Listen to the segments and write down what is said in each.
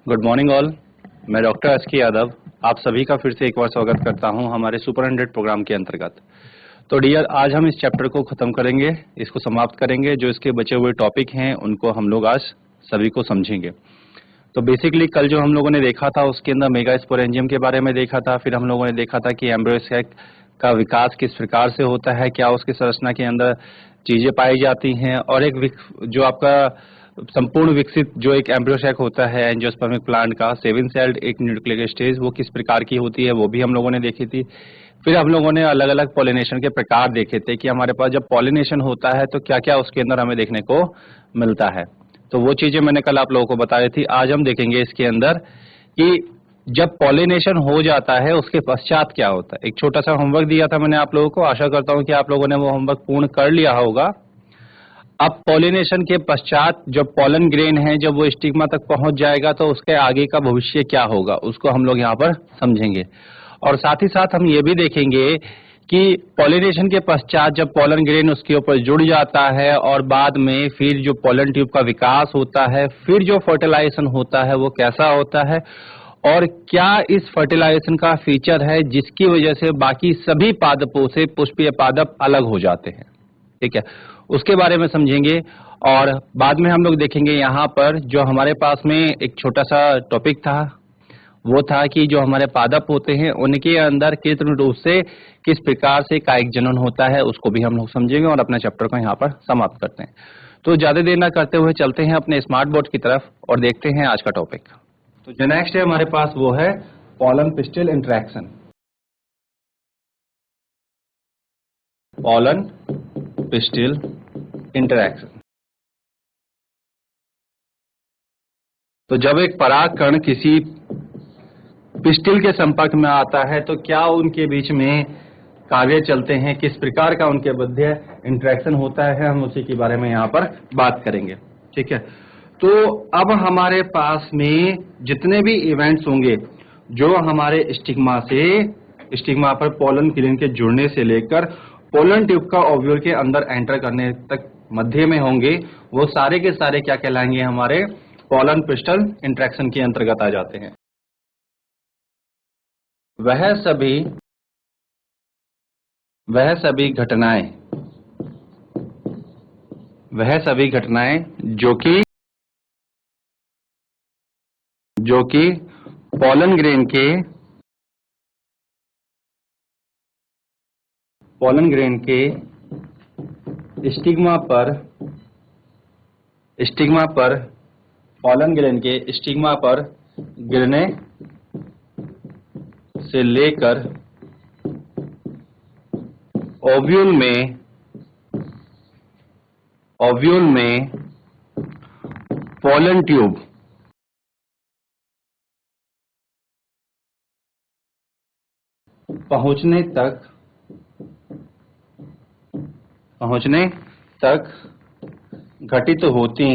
Good morning all. मैं doctor S K. Yadav आप सभी का फिर से एक बार स्वागत करता हूं हमारे सुपर 100 प्रोग्राम के अंतर्गत। तो डियर, आज हम इस चैप्टर को खत्म करेंगे, इसको समाप्त करेंगे। जो इसके बचे हुए टॉपिक हैं उनको हम लोग आज सभी को समझेंगे। तो बेसिकली कल जो हम लोगों ने देखा था उसके अंदर मेगास्पोरेंजियम के बारे में देखा था। फिर हम लोगों ने देखा था कि एम्ब्रियो सैक का विकास किस प्रकार से होता है, क्या उसकी संरचना के अंदर चीजें पाई जाती हैं, और एक जो आपका संपूर्ण विकसित जो एक एम्ब्रियो सैक होता है एंजियोस्पर्मिक प्लांट का 7 सेल्ड एक न्यूक्लियर स्टेज, वो किस प्रकार की होती है वो भी हम लोगों ने देखी थी। फिर हम लोगों ने अलग अलग पॉलिनेशन के प्रकार देखे थे कि हमारे पास जब पॉलिनेशन होता है तो क्या क्या उसके अंदर हमें देखने को मिलता है। तो वो चीजें मैंने कल आप लोगों को बताई थी। आज हम देखेंगे इसके अंदर कि जब पॉलिनेशन हो जाता है उसके पश्चात क्या होता है। एक छोटा सा होमवर्क दिया था मैंने आप लोगों को, आशा करता हूं कि आप लोगों ने वो होमवर्क पूर्ण कर लिया होगा। अब पॉलिनेशन के पश्चात जब पॉलन ग्रेन है जब वो स्टिग्मा तक पहुंच जाएगा तो उसके आगे का भविष्य क्या होगा उसको हम लोग यहाँ पर समझेंगे। और साथ ही साथ हम ये भी देखेंगे कि पॉलिनेशन के पश्चात जब पॉलन ग्रेन उसके ऊपर जुड़ जाता है और बाद में फिर जो पॉलन ट्यूब का विकास होता है, फिर जो फर्टिलाइजेशन होता है वो कैसा होता है, और क्या इस फर्टिलाइजेशन का फीचर है जिसकी वजह से बाकी सभी पादपों से पुष्पीय पादप अलग हो जाते हैं। ठीक है, उसके बारे में समझेंगे। और बाद में हम लोग देखेंगे यहाँ पर जो हमारे पास में एक छोटा सा टॉपिक था, वो था कि जो हमारे पादप होते हैं उनके अंदर कृत्रिम रूप से किस प्रकार से कायिक जनन होता है, उसको भी हम लोग समझेंगे और अपने चैप्टर को यहाँ पर समाप्त करते हैं। तो ज्यादा देर ना करते हुए चलते हैं अपने स्मार्ट बोर्ड की तरफ और देखते हैं आज का टॉपिक। तो जो नेक्स्ट है हमारे पास वो है pollen pistil interaction. Pollen pistil interaction. तो जब एक परागकण किसी पिस्टिल के संपर्क में आता है तो क्या उनके बीच में कार्य चलते हैं, किस प्रकार का उनके मध्य इंटरेक्शन होता है, हम उसी के बारे में यहाँ पर बात करेंगे। ठीक है, तो अब हमारे पास में जितने भी इवेंट्स होंगे जो हमारे स्टिग्मा पर पोलन ग्रेन के जुड़ने से लेकर पोलन ट्यूब का ओव्यूल के अंदर एंटर करने तक मध्य में होंगे, वो सारे के सारे क्या कहलाएंगे, हमारे पोलन पिस्टल इंटरेक्शन के अंतर्गत आ जाते हैं। वह सभी घटनाएं जो कि पोलन ग्रेन के स्टिग्मा पर गिरने से लेकर ओव्यूल में पोलन ट्यूब पहुंचने तक घटित होती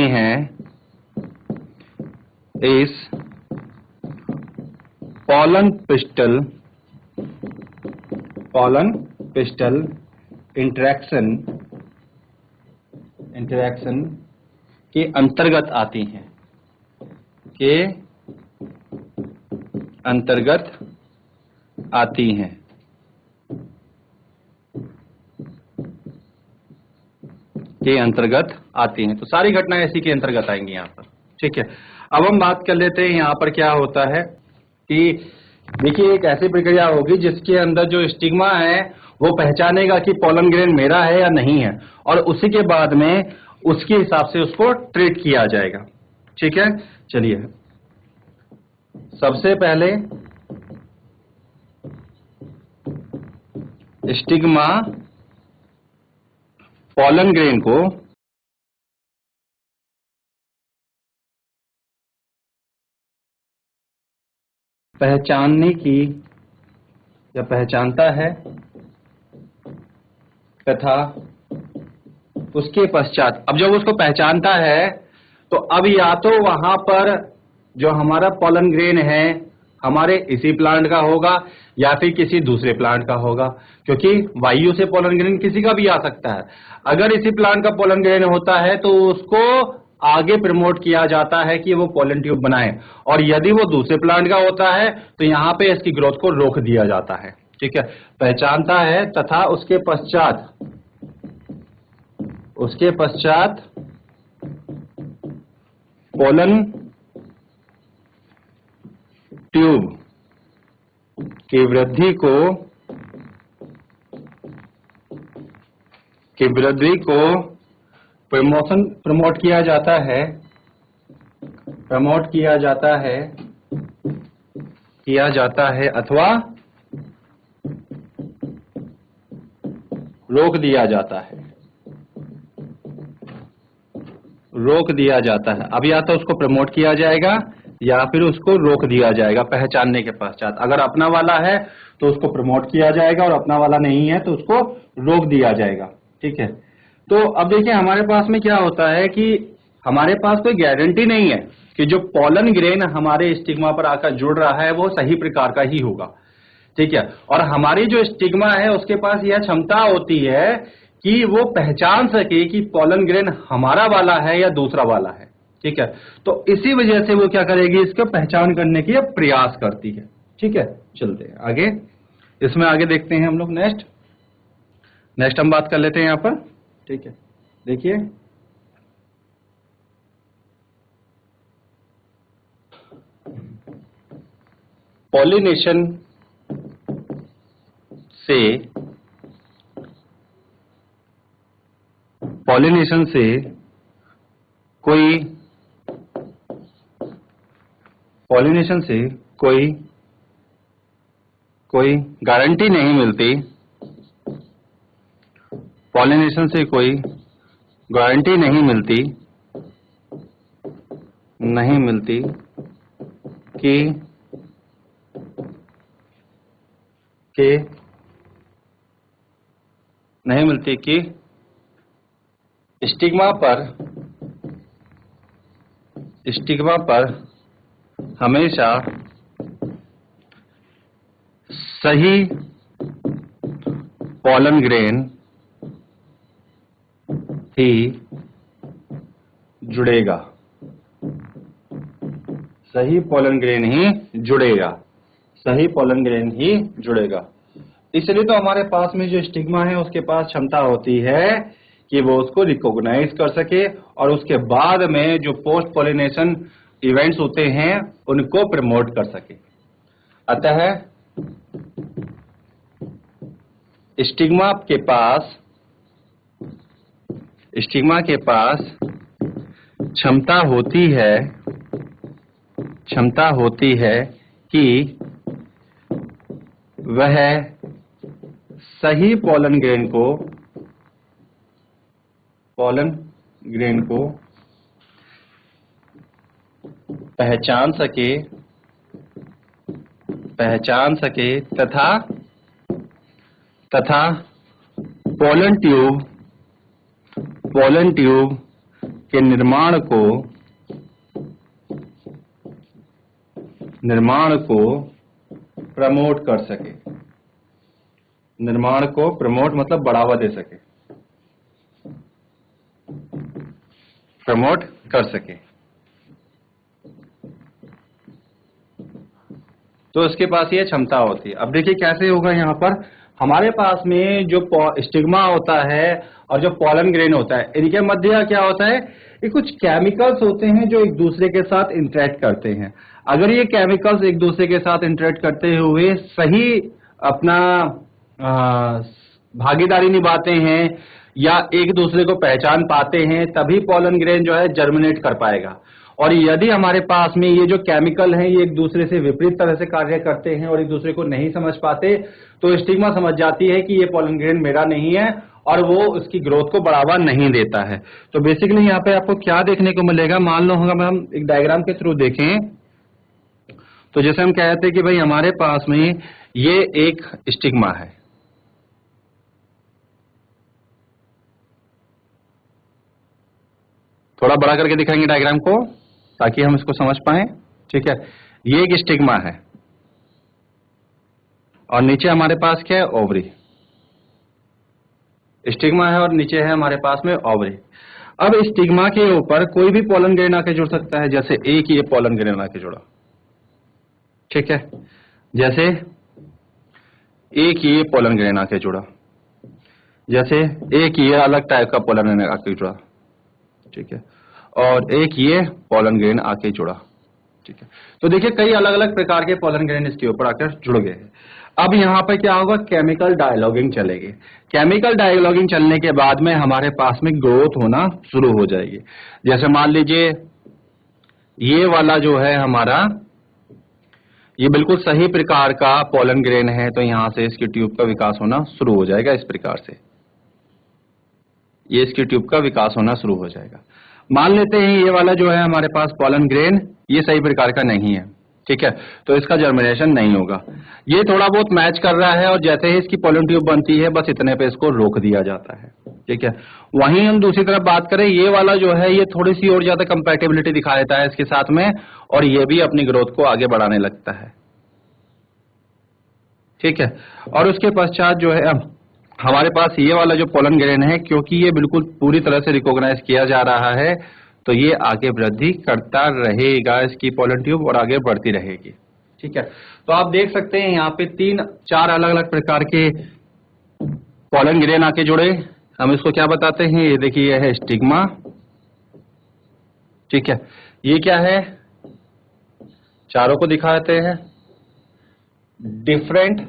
हैं इस पोलन पिस्टल इंटरेक्शन के अंतर्गत आती हैं। तो सारी घटनाएं इसी के अंतर्गत आएंगी यहाँ पर। ठीक है, अब हम बात कर लेते हैं यहाँ पर क्या होता है कि देखिए एक ऐसी प्रक्रिया होगी जिसके अंदर जो स्टिग्मा है वो पहचानेगा कि पोलन ग्रेन मेरा है या नहीं है, और उसी के बाद में उसके हिसाब से उसको ट्रीट किया जाएगा। ठीक है, चलिए सबसे पहले स्टिग्मा पोलन ग्रेन को पहचानता है तथा उसके पश्चात अब जब उसको पहचानता है तो अब या तो वहां पर जो हमारा पोलन ग्रेन है हमारे इसी प्लांट का होगा या फिर किसी दूसरे प्लांट का होगा, क्योंकि वायु से पोलन ग्रेन किसी का भी आ सकता है। अगर इसी प्लांट का पोलन ग्रेन होता है तो उसको आगे प्रमोट किया जाता है कि वो पोलन ट्यूब बनाए, और यदि वो दूसरे प्लांट का होता है तो यहाँ पे इसकी ग्रोथ को रोक दिया जाता है। ठीक है, पहचानता है तथा उसके पश्चात पोलन ट्यूब की वृद्धि को प्रमोट किया जाता है अथवा रोक दिया जाता है। अब या तो उसको प्रमोट किया जाएगा या फिर उसको रोक दिया जाएगा पहचानने के पश्चात। अगर अपना वाला है तो उसको प्रमोट किया जाएगा और अपना वाला नहीं है तो उसको रोक दिया जाएगा। ठीक है, तो अब देखिए हमारे पास में क्या होता है कि हमारे पास कोई गारंटी नहीं है कि जो पोलन ग्रेन हमारे स्टिग्मा पर आकर जुड़ रहा है वो सही प्रकार का ही होगा। ठीक है, और हमारी जो स्टिग्मा है उसके पास यह क्षमता होती है कि वो पहचान सके कि पोलन ग्रेन हमारा वाला है या दूसरा वाला है। ठीक है, तो इसी वजह से वो क्या करेगी, इसका पहचान करने की प्रयास करती है। ठीक है, चलते हैं आगे, इसमें आगे देखते हैं हम लोग। नेक्स्ट हम बात कर लेते हैं यहाँ पर। ठीक है, देखिए पॉलिनेशन से कोई गारंटी नहीं मिलती, पॉलिनेशन से कोई गारंटी नहीं मिलती कि स्टिग्मा पर हमेशा सही पोलन ग्रेन ही जुड़ेगा, सही पोलन ग्रेन ही जुड़ेगा। इसलिए तो हमारे पास में जो स्टिग्मा है उसके पास क्षमता होती है कि वो उसको रिकॉग्नाइज कर सके और उसके बाद में जो पोस्ट पॉलिनेशन इवेंट्स होते हैं उनको प्रमोट कर सके। अतः स्टिग्मा के पास क्षमता होती है कि वह सही पोलन ग्रेन को पहचान सके तथा पोलन ट्यूब के निर्माण को प्रमोट कर सके। निर्माण को प्रमोट मतलब बढ़ावा दे सके, प्रमोट कर सके। तो इसके पास ये क्षमता होती है। अब देखिए कैसे होगा, यहाँ पर हमारे पास में जो स्टिग्मा होता है और जो पोलन ग्रेन होता है, इनके मध्य क्या होता है, ये कुछ केमिकल्स होते हैं जो एक दूसरे के साथ इंटरेक्ट करते हैं। अगर ये केमिकल्स एक दूसरे के साथ इंटरेक्ट करते हुए सही अपना भागीदारी निभाते हैं या एक दूसरे को पहचान पाते हैं, तभी पोलन ग्रेन जो है जर्मिनेट कर पाएगा। और यदि हमारे पास में ये जो केमिकल हैं ये एक दूसरे से विपरीत तरह से कार्य करते हैं और एक दूसरे को नहीं समझ पाते, तो स्टिग्मा समझ जाती है कि ये पोलन ग्रेन मेरा नहीं है और वो उसकी ग्रोथ को बढ़ावा नहीं देता है। तो बेसिकली यहाँ पे आपको क्या देखने को मिलेगा, मान लो हम एक डायग्राम के थ्रू देखें तो जैसे हम कहते हैं कि भाई हमारे पास में ये एक स्टिग्मा है, थोड़ा बड़ा करके दिखाएंगे डायग्राम को ताकि हम इसको समझ पाए। ठीक है, ये एक स्टिग्मा है, और नीचे हमारे पास क्या है, ओवरी। स्टिग्मा है और नीचे है हमारे पास में ओवरी। अब स्टिग्मा के ऊपर कोई भी पोलन ग्रेन आके जुड़ सकता है, जैसे एक ये पोलन ग्रेन आके जुड़ा, ठीक है, जैसे एक ये पोलन ग्रेन आके जुड़ा, जैसे एक ये अलग टाइप का पोलन ग्रेन आके जुड़ा, ठीक है, और एक ये पोलन ग्रेन आके जुड़ा, ठीक है। तो देखिए कई अलग अलग प्रकार के पोलन ग्रेन इसके ऊपर आकर जुड़ गए हैं। अब यहाँ पर क्या होगा, केमिकल डायलॉगिंग चलेगी। केमिकल डायलॉगिंग चलने के बाद में हमारे पास में ग्रोथ होना शुरू हो जाएगी। जैसे मान लीजिए ये वाला जो है हमारा, ये बिल्कुल सही प्रकार का पोलन ग्रेन है, तो यहां से इसकी ट्यूब का विकास होना शुरू हो जाएगा। इस प्रकार से ये इसकी ट्यूब का विकास होना शुरू हो जाएगा। मान लेते हैं ये वाला जो है हमारे पास पोलन ग्रेन, ये सही प्रकार का नहीं है, ठीक है, तो इसका जर्मिनेशन नहीं होगा। ये थोड़ा बहुत मैच कर रहा है और जैसे ही इसकी पोलन ट्यूब बनती है बस इतने पे इसको रोक दिया जाता है, ठीक है। वहीं हम दूसरी तरफ बात करें, ये वाला जो है ये थोड़ी सी और ज्यादा कंपैटिबिलिटी दिखा देता है इसके साथ में, और ये भी अपनी ग्रोथ को आगे बढ़ाने लगता है, ठीक है। और उसके पश्चात जो है हमारे पास ये वाला जो पोलन ग्रेन है, क्योंकि ये बिल्कुल पूरी तरह से रिकॉग्नाइज किया जा रहा है, तो ये आगे वृद्धि करता रहेगा, इसकी पोलन ट्यूब और आगे बढ़ती रहेगी, ठीक है। तो आप देख सकते हैं यहाँ पे 3-4 अलग अलग प्रकार के पोलन ग्रेन आके जुड़े। हम इसको क्या बताते हैं, ये देखिए ये है स्टिग्मा, ठीक है। ये क्या है, चारों को दिखाते हैं, different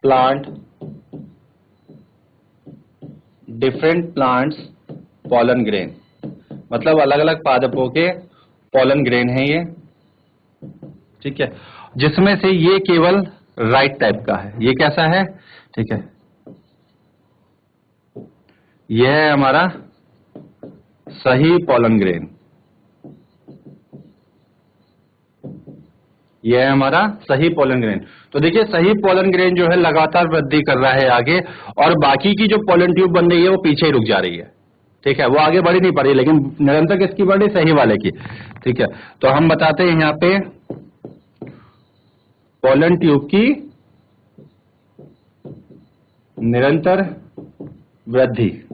plant, different plants pollen grain, मतलब अलग अलग पादपों के पोलन ग्रेन है ये, ठीक है, जिसमें से ये केवल राइट टाइप का है। ये कैसा है, ठीक है, यह है हमारा सही पोलन ग्रेन, यह है हमारा सही पोलन ग्रेन। तो देखिए सही पोलन ग्रेन जो है लगातार वृद्धि कर रहा है आगे, और बाकी की जो पोलन ट्यूब बन रही है वो पीछे ही रुक जा रही है, ठीक है, वो आगे बढ़ ही नहीं पा रही, लेकिन निरंतर किसकी बढ़ रही, सही वाले की, ठीक है। तो हम बताते हैं यहाँ पे पोलन ट्यूब की निरंतर वृद्धि,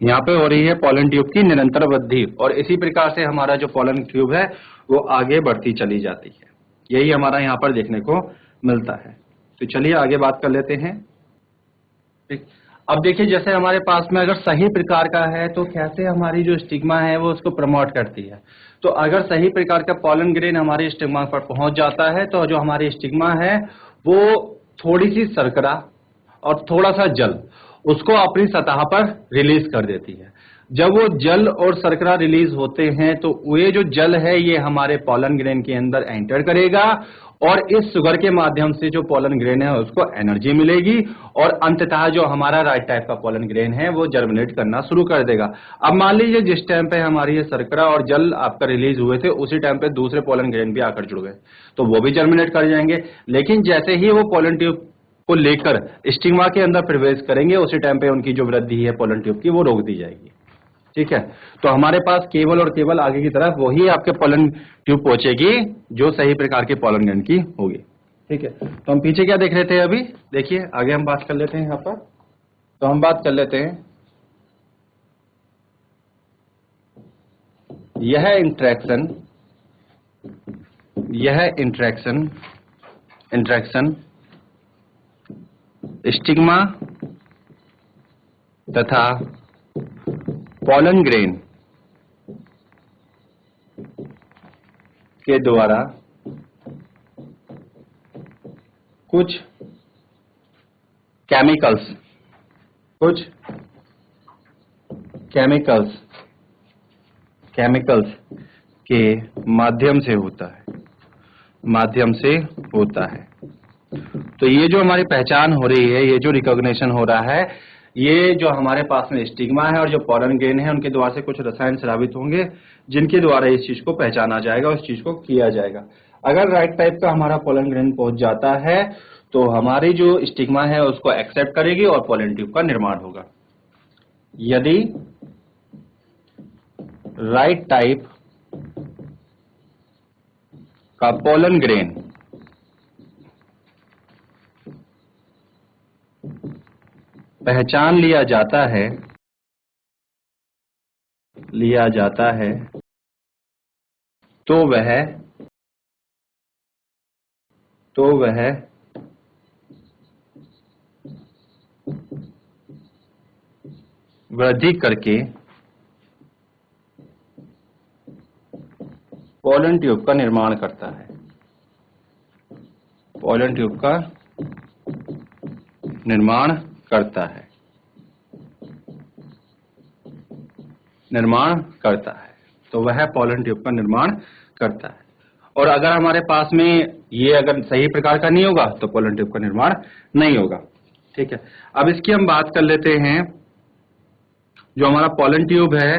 यहाँ पे हो रही है पोलन ट्यूब की निरंतर वृद्धि, और इसी प्रकार से हमारा जो पोलन ट्यूब है वो आगे बढ़ती चली जाती है। यही हमारा यहाँ पर देखने को मिलता है। तो चलिए आगे बात कर लेते हैं, ठीक। अब देखिए जैसे हमारे पास में अगर सही प्रकार का है तो कैसे हमारी जो स्टिग्मा है वो उसको प्रमोट करती है। तो अगर सही प्रकार का पोलन ग्रेन हमारी स्टिग्मा पर पहुंच जाता है तो जो हमारी स्टिग्मा है वो थोड़ी सी शर्करा और थोड़ा सा जल उसको अपनी सतह पर रिलीज कर देती है। जब वो जल और शर्करा रिलीज होते हैं तो ये जो जल है ये हमारे पोलन ग्रेन के अंदर एंटर करेगा, और इस शुगर के माध्यम से जो पोलन ग्रेन है उसको एनर्जी मिलेगी, और अंततः जो हमारा राइट टाइप का पोलन ग्रेन है वो जर्मिनेट करना शुरू कर देगा। अब मान लीजिए जिस टाइम पे हमारी ये शर्करा और जल आपका रिलीज हुए थे उसी टाइम पे दूसरे पोलन ग्रेन भी आकर जुड़ गए, तो वो भी जर्मिनेट कर जाएंगे। लेकिन जैसे ही वो पोलन ट्यूब को लेकर स्टिग्मा के अंदर प्रवेश करेंगे उसी टाइम पे उनकी जो वृद्धि है पोलन ट्यूब की वो रोक दी जाएगी, ठीक है। तो हमारे पास केवल और केवल आगे की तरफ वही आपके पोलन ट्यूब पहुंचेगी जो सही प्रकार के पोलन ग्रेन की होगी, ठीक है। तो हम पीछे क्या देख रहे थे, अभी देखिए आगे हम बात कर लेते हैं यहाँ पर। तो हम बात कर लेते हैं, यह इंट्रैक्शन स्टिग्मा तथा पोलन ग्रेन के द्वारा कुछ केमिकल्स के माध्यम से होता है। तो ये जो हमारी पहचान हो रही है, ये जो रिकॉग्निशन हो रहा है, ये जो हमारे पास में स्टिग्मा है और जो पोलन ग्रेन है उनके द्वारा से कुछ रसायन स्रावित होंगे जिनके द्वारा इस चीज को पहचाना जाएगा, उस चीज को किया जाएगा। अगर राइट टाइप का हमारा पोलन ग्रेन पहुंच जाता है तो हमारी जो स्टिग्मा है उसको एक्सेप्ट करेगी और पोलन ट्यूब का निर्माण होगा। यदि राइट टाइप का पोलन ग्रेन पहचान लिया जाता है तो वह वृद्धि करके पोलन ट्यूब का निर्माण करता है। पोलन ट्यूब का निर्माण करता है। तो वह पोलन ट्यूब का निर्माण करता है। और अगर हमारे पास में ये अगर सही प्रकार का नहीं होगा तो पोलन ट्यूब का निर्माण नहीं होगा। ठीक है, अब इसकी हम बात कर लेते हैं। जो हमारा पोलन ट्यूब है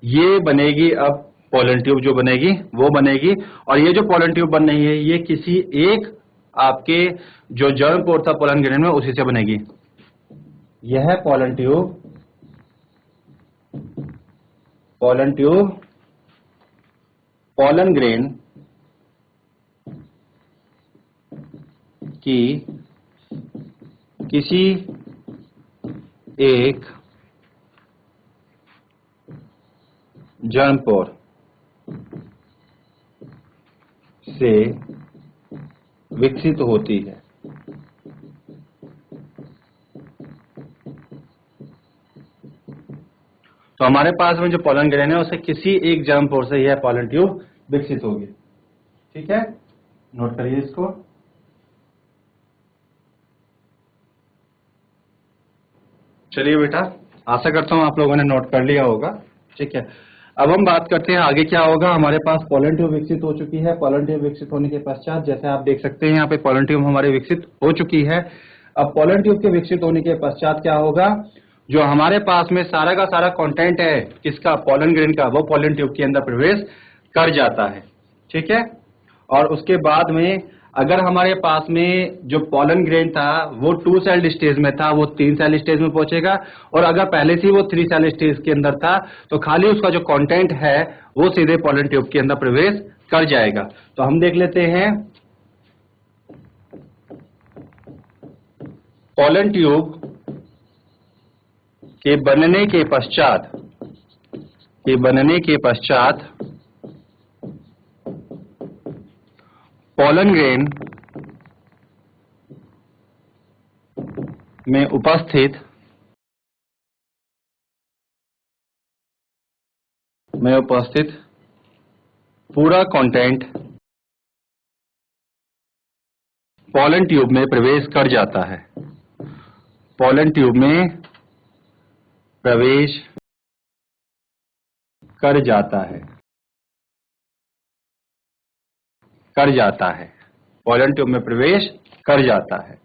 ये बनेगी, अब पोलन ट्यूब जो बनेगी वो बनेगी, और ये जो पोलन ट्यूब बन रही है ये किसी एक आपके जो जर्म पोर था पोलन ग्रेन में उसी से बनेगी। यह पोलन ट्यूब पोलन ग्रेन की किसी एक जर्म पोर से विकसित होती है। तो हमारे पास में जो पोलन ग्रेन है उसे किसी एक जर्म पोर से यह पोलन ट्यूब विकसित होगी। ठीक है, नोट करिए इसको। चलिए बेटा, आशा करता हूं आप लोगों ने नोट कर लिया होगा। ठीक है, अब हम बात करते हैं आगे क्या होगा। हमारे पास पोलन ट्यूब विकसित हो चुकी है। पोलन ट्यूब विकसित होने के पश्चात जैसे आप देख सकते हैं यहाँ पे पोलन ट्यूब हमारे विकसित हो चुकी है। अब पोलन ट्यूब के विकसित होने के पश्चात क्या होगा, जो हमारे पास में सारा का सारा कंटेंट है किसका, पोलन ग्रेन का, वो पोलन ट्यूब के अंदर प्रवेश कर जाता है। ठीक है, और उसके बाद में अगर हमारे पास में जो पोलन ग्रेन था वो 2 सेल स्टेज में था, वो 3 सेल स्टेज में पहुंचेगा, और अगर पहले से ही वो 3 सेल स्टेज के अंदर था तो खाली उसका जो कंटेंट है वो सीधे पोलन ट्यूब के अंदर प्रवेश कर जाएगा। तो हम देख लेते हैं पोलन ट्यूब के बनने के पश्चात पोलन ग्रेन में उपस्थित पूरा कंटेंट पोलन ट्यूब में प्रवेश कर जाता है। पोलन ट्यूब में प्रवेश कर जाता है। पोलन ट्यूब में प्रवेश कर जाता है।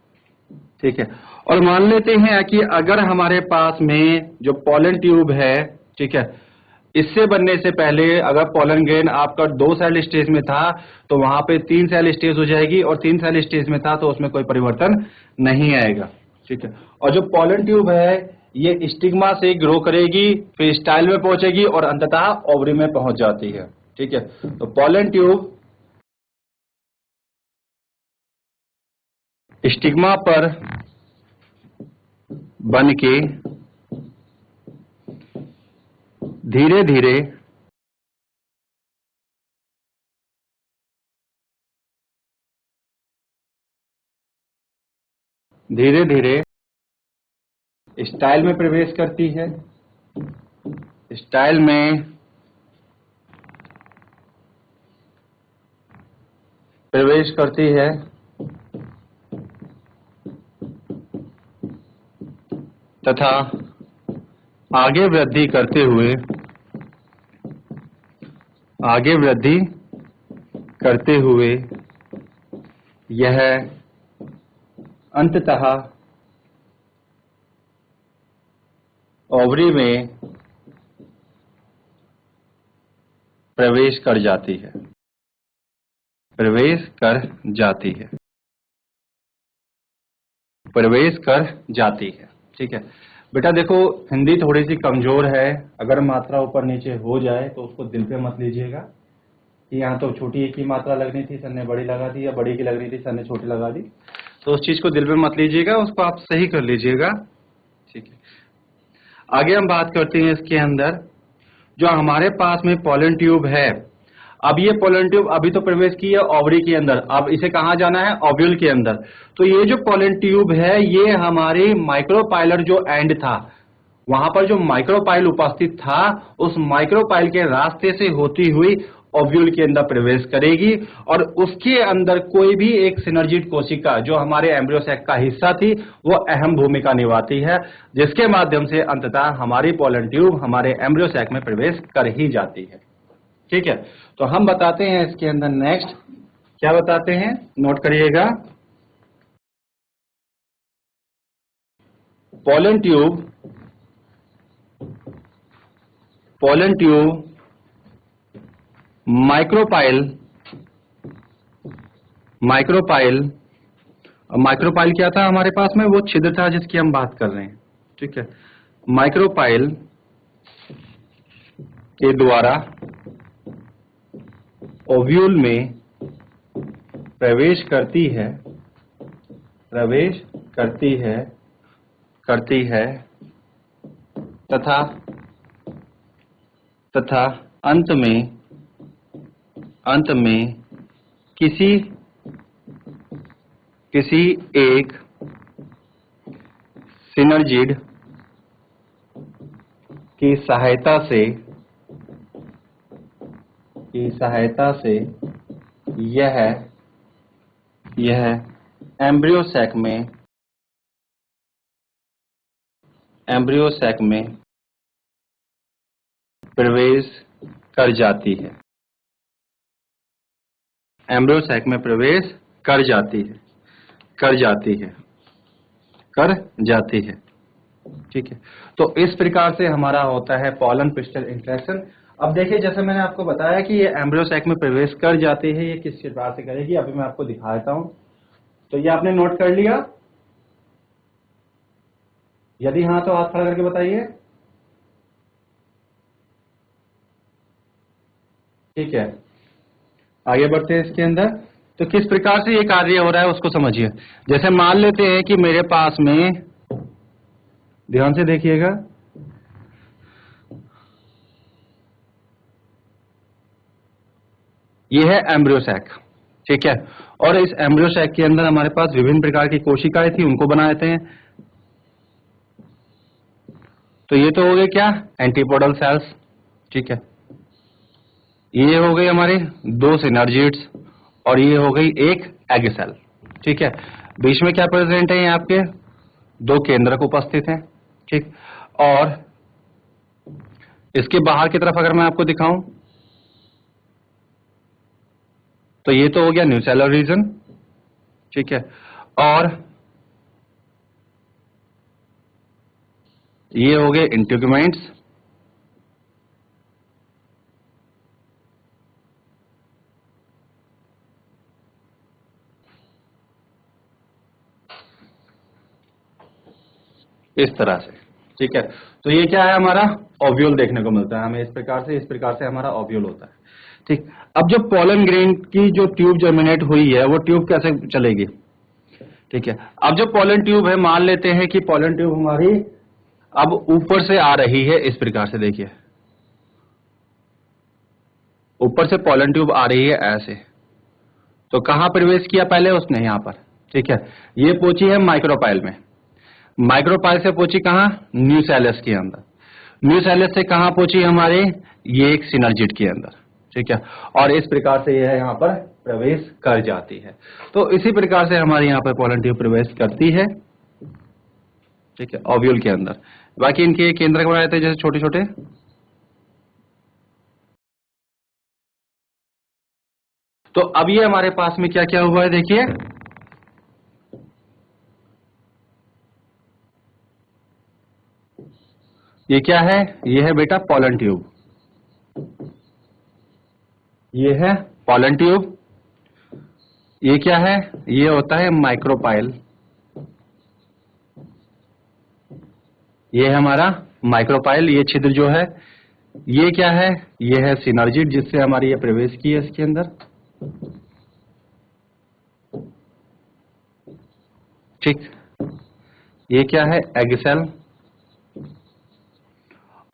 ठीक है, और मान लेते हैं कि अगर हमारे पास में जो पोलन ट्यूब है, ठीक है, इससे बनने से पहले अगर पोलन ग्रेन आपका 2 सेल स्टेज में था तो वहां पे 3 सेल स्टेज हो जाएगी, और 3 सेल स्टेज में था तो उसमें कोई परिवर्तन नहीं आएगा। ठीक है, और जो पोलन ट्यूब है ये स्टिग्मा से ग्रो करेगी, फिर स्टाइल में पहुंचेगी और अंततः ओवरी में पहुंच जाती है। ठीक है, तो पोलन ट्यूब स्टिग्मा पर बन के धीरे धीरे स्टाइल में प्रवेश करती है। स्टाइल में प्रवेश करती है तथा आगे वृद्धि करते हुए यह अंततः ओवरी में प्रवेश कर जाती है। ठीक है बेटा, देखो हिंदी थोड़ी सी कमजोर है, अगर मात्रा ऊपर नीचे हो जाए तो उसको दिल पे मत लीजिएगा। कि यहाँ तो छोटी एक ही मात्रा लगनी थी, सर ने बड़ी लगा दी, या बड़ी की लगनी थी, सर ने छोटी लगा दी। तो उस चीज को दिल में मत लीजिएगा, उसको आप सही कर लीजिएगा। ठीक है, आगे हम बात करते हैं इसके अंदर जो हमारे पास में पोलन ट्यूब है। अब ये पोलन ट्यूब अभी तो प्रवेश की है ओवरी के अंदर, अब इसे कहाँ जाना है, ओव्यूल के अंदर। तो ये जो पोलन ट्यूब है ये हमारी माइक्रोपाइलर जो एंड था, वहां पर जो माइक्रोपाइल उपस्थित था, उस माइक्रोपाइल के रास्ते से होती हुई ओव्यूल के अंदर प्रवेश करेगी और उसके अंदर कोई भी एक सिनर्जिड कोशिका जो हमारे एम्ब्रियो सैक का हिस्सा थी वो अहम भूमिका निभाती है, जिसके माध्यम से अंततः हमारी पोलन ट्यूब हमारे एम्ब्रियो सैक में प्रवेश कर ही जाती है। ठीक है, तो हम बताते हैं इसके अंदर नेक्स्ट क्या बताते हैं, नोट करिएगा। पोलन ट्यूब माइक्रोपाइल क्या था हमारे पास में, वो छिद्र था जिसकी हम बात कर रहे हैं। ठीक है, माइक्रोपाइल के द्वारा ओव्यूल में प्रवेश करती है तथा अंत में किसी एक सिनर्जिड की सहायता से यह एम्ब्रियो सैक में प्रवेश कर जाती है। एम्ब्रियो सैक में प्रवेश कर जाती है। ठीक है, तो इस प्रकार से हमारा होता है पोलन पिस्टल इंटरेक्शन। अब देखिए, जैसे मैंने आपको बताया कि ये एम्ब्रियो सैक में प्रवेश कर जाती है, ये किस प्रकार से करेगी अभी मैं आपको दिखा देता हूं। तो ये आपने नोट कर लिया, यदि हाँ तो हाथ खड़ा करके बताइए। ठीक है, आगे बढ़ते हैं इसके अंदर। तो किस प्रकार से ये कार्य हो रहा है उसको समझिए। जैसे मान लेते हैं कि मेरे पास में, ध्यान से देखिएगा, ये है एम्ब्रियो सैक। ठीक है, और इस एम्ब्रियो सैक के अंदर हमारे पास विभिन्न प्रकार की कोशिकाएं थी, उनको बना देते हैं। तो ये तो हो गए क्या, एंटीपोडल सेल्स। ठीक है, ये हो गई हमारे दो सिनर्जिड्स और ये हो गई एक एग सेल। ठीक है, बीच में क्या प्रेजेंट है, ये आपके दो केंद्रक उपस्थित हैं। ठीक, और इसके बाहर की तरफ अगर मैं आपको दिखाऊं तो ये तो हो गया न्यूसेलर रीजन। ठीक है, और ये हो गए इंटीग्यूमेंट्स। इस तरह से। ठीक है, तो ये क्या है, हमारा ओव्यूल देखने को मिलता है हमें इस प्रकार से हमारा ओव्यूल होता है। ठीक, अब जो पोलन ग्रेन की जो ट्यूब जर्मिनेट हुई है वो ट्यूब कैसे चलेगी। ठीक है, अब जो पोलन ट्यूब है, मान लेते हैं कि पोलन ट्यूब हमारी अब ऊपर से आ रही है इस प्रकार से। देखिए, ऊपर से पोलन ट्यूब आ रही है ऐसे, तो कहां प्रवेश किया पहले उसने, यहां पर। ठीक है, ये पहुंची है माइक्रोपाइल में, माइक्रोपाइल से पहुंची कहां, न्यूसेलस के अंदर, न्यूसेलस से कहां पहुंची हमारे, ये एक सिनर्जिड के अंदर। ठीक है, और इस प्रकार से यह यहाँ पर प्रवेश कर जाती है। तो इसी प्रकार से हमारे यहाँ पर पोलन ट्यूब प्रवेश करती है। ठीक है, ओव्यूल के अंदर। बाकी इनके केंद्रक बनाए थे जैसे छोटे छोटे। तो अब ये हमारे पास में क्या क्या हुआ है, देखिए, ये क्या है, ये है बेटा पोलन ट्यूब, ये है पोलन ट्यूब। ये क्या है, ये होता है माइक्रोपाइल, ये है हमारा माइक्रोपाइल। ये छिद्र जो है ये क्या है? ये है सिनर्जिड, जिससे हमारी ये प्रवेश की है इसके अंदर। ठीक, ये क्या है? Egg cell.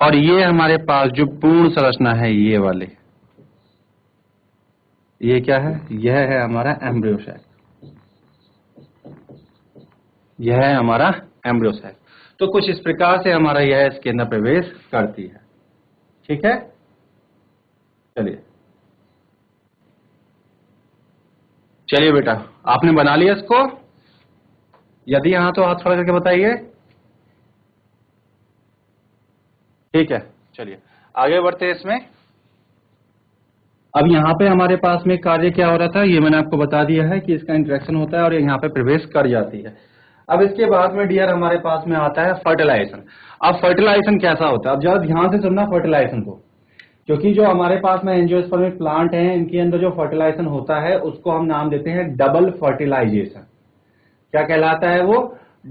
और ये हमारे पास जो पूर्ण संरचना है ये वाले, ये क्या है? यह है हमारा एम्ब्रियो सेल। यह है हमारा एम्ब्रियो सेल। तो कुछ इस प्रकार से हमारा यह इसके अंदर प्रवेश करती है। ठीक है, चलिए चलिए बेटा, आपने बना लिया इसको? यदि हाँ तो हाथ खड़ा करके बताइए। ठीक है, चलिए आगे बढ़ते हैं इसमें। अब यहाँ पे हमारे पास में कार्य क्या हो रहा था, ये मैंने आपको बता दिया है कि इसका इंटरेक्शन होता है और यहाँ पे प्रवेश कर जाती है। अब इसके बाद में डियर हमारे पास में आता है फर्टिलाइजेशन। अब फर्टिलाइजेशन कैसा होता है? अब जरा ध्यान से सुनना फर्टिलाइजेशन को, क्योंकि जो हमारे पास में एंजियोस्पर्मिक प्लांट है इनके अंदर जो फर्टिलाइजेशन होता है उसको हम नाम देते हैं डबल फर्टिलाइजेशन। क्या कहलाता है वो?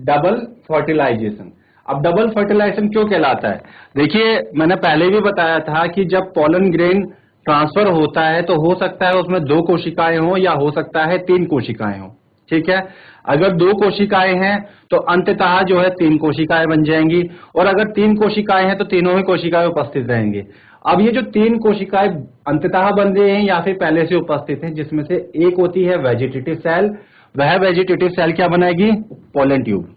Double fertilization. अब डबल फर्टिलाइजेशन क्यों कहलाता है? देखिए, मैंने पहले भी बताया था कि जब पोलन ग्रेन ट्रांसफर होता है तो हो सकता है उसमें 2 कोशिकाएं हो या हो सकता है 3 कोशिकाएं हो। ठीक है, अगर 2 कोशिकाएं हैं तो अंततः जो है 3 कोशिकाएं बन जाएंगी, और अगर 3 कोशिकाएं हैं तो तीनों ही कोशिकाएं उपस्थित रहेंगी। अब ये जो 3 कोशिकाएं अंततः बन रही हैं या फिर पहले से उपस्थित हैं, जिसमें से एक होती है वेजिटेटिव सेल, वह वेजिटेटिव सेल क्या बनाएगी? Pollen tube.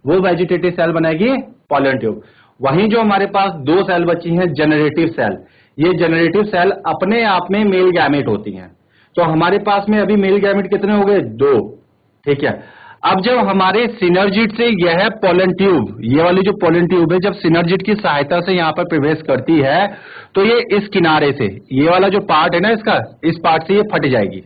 वो वेजिटेटिव सेल बनाएगी पोलन ट्यूब। वहीं जो हमारे पास 2 सेल बची हैं जनरेटिव सेल, ये जनरेटिव सेल अपने आप में मेल गैमेट होती हैं। तो हमारे पास में अभी मेल गैमेट कितने हो गए? 2। ठीक है, अब जब हमारे सिनर्जिड से यह है पोलन ट्यूब, ये वाली जो पोलन ट्यूब है जब सिनर्जिड की सहायता से यहां पर प्रवेश करती है तो ये इस किनारे से, ये वाला जो पार्ट है ना इसका, इस पार्ट से ये फट जाएगी,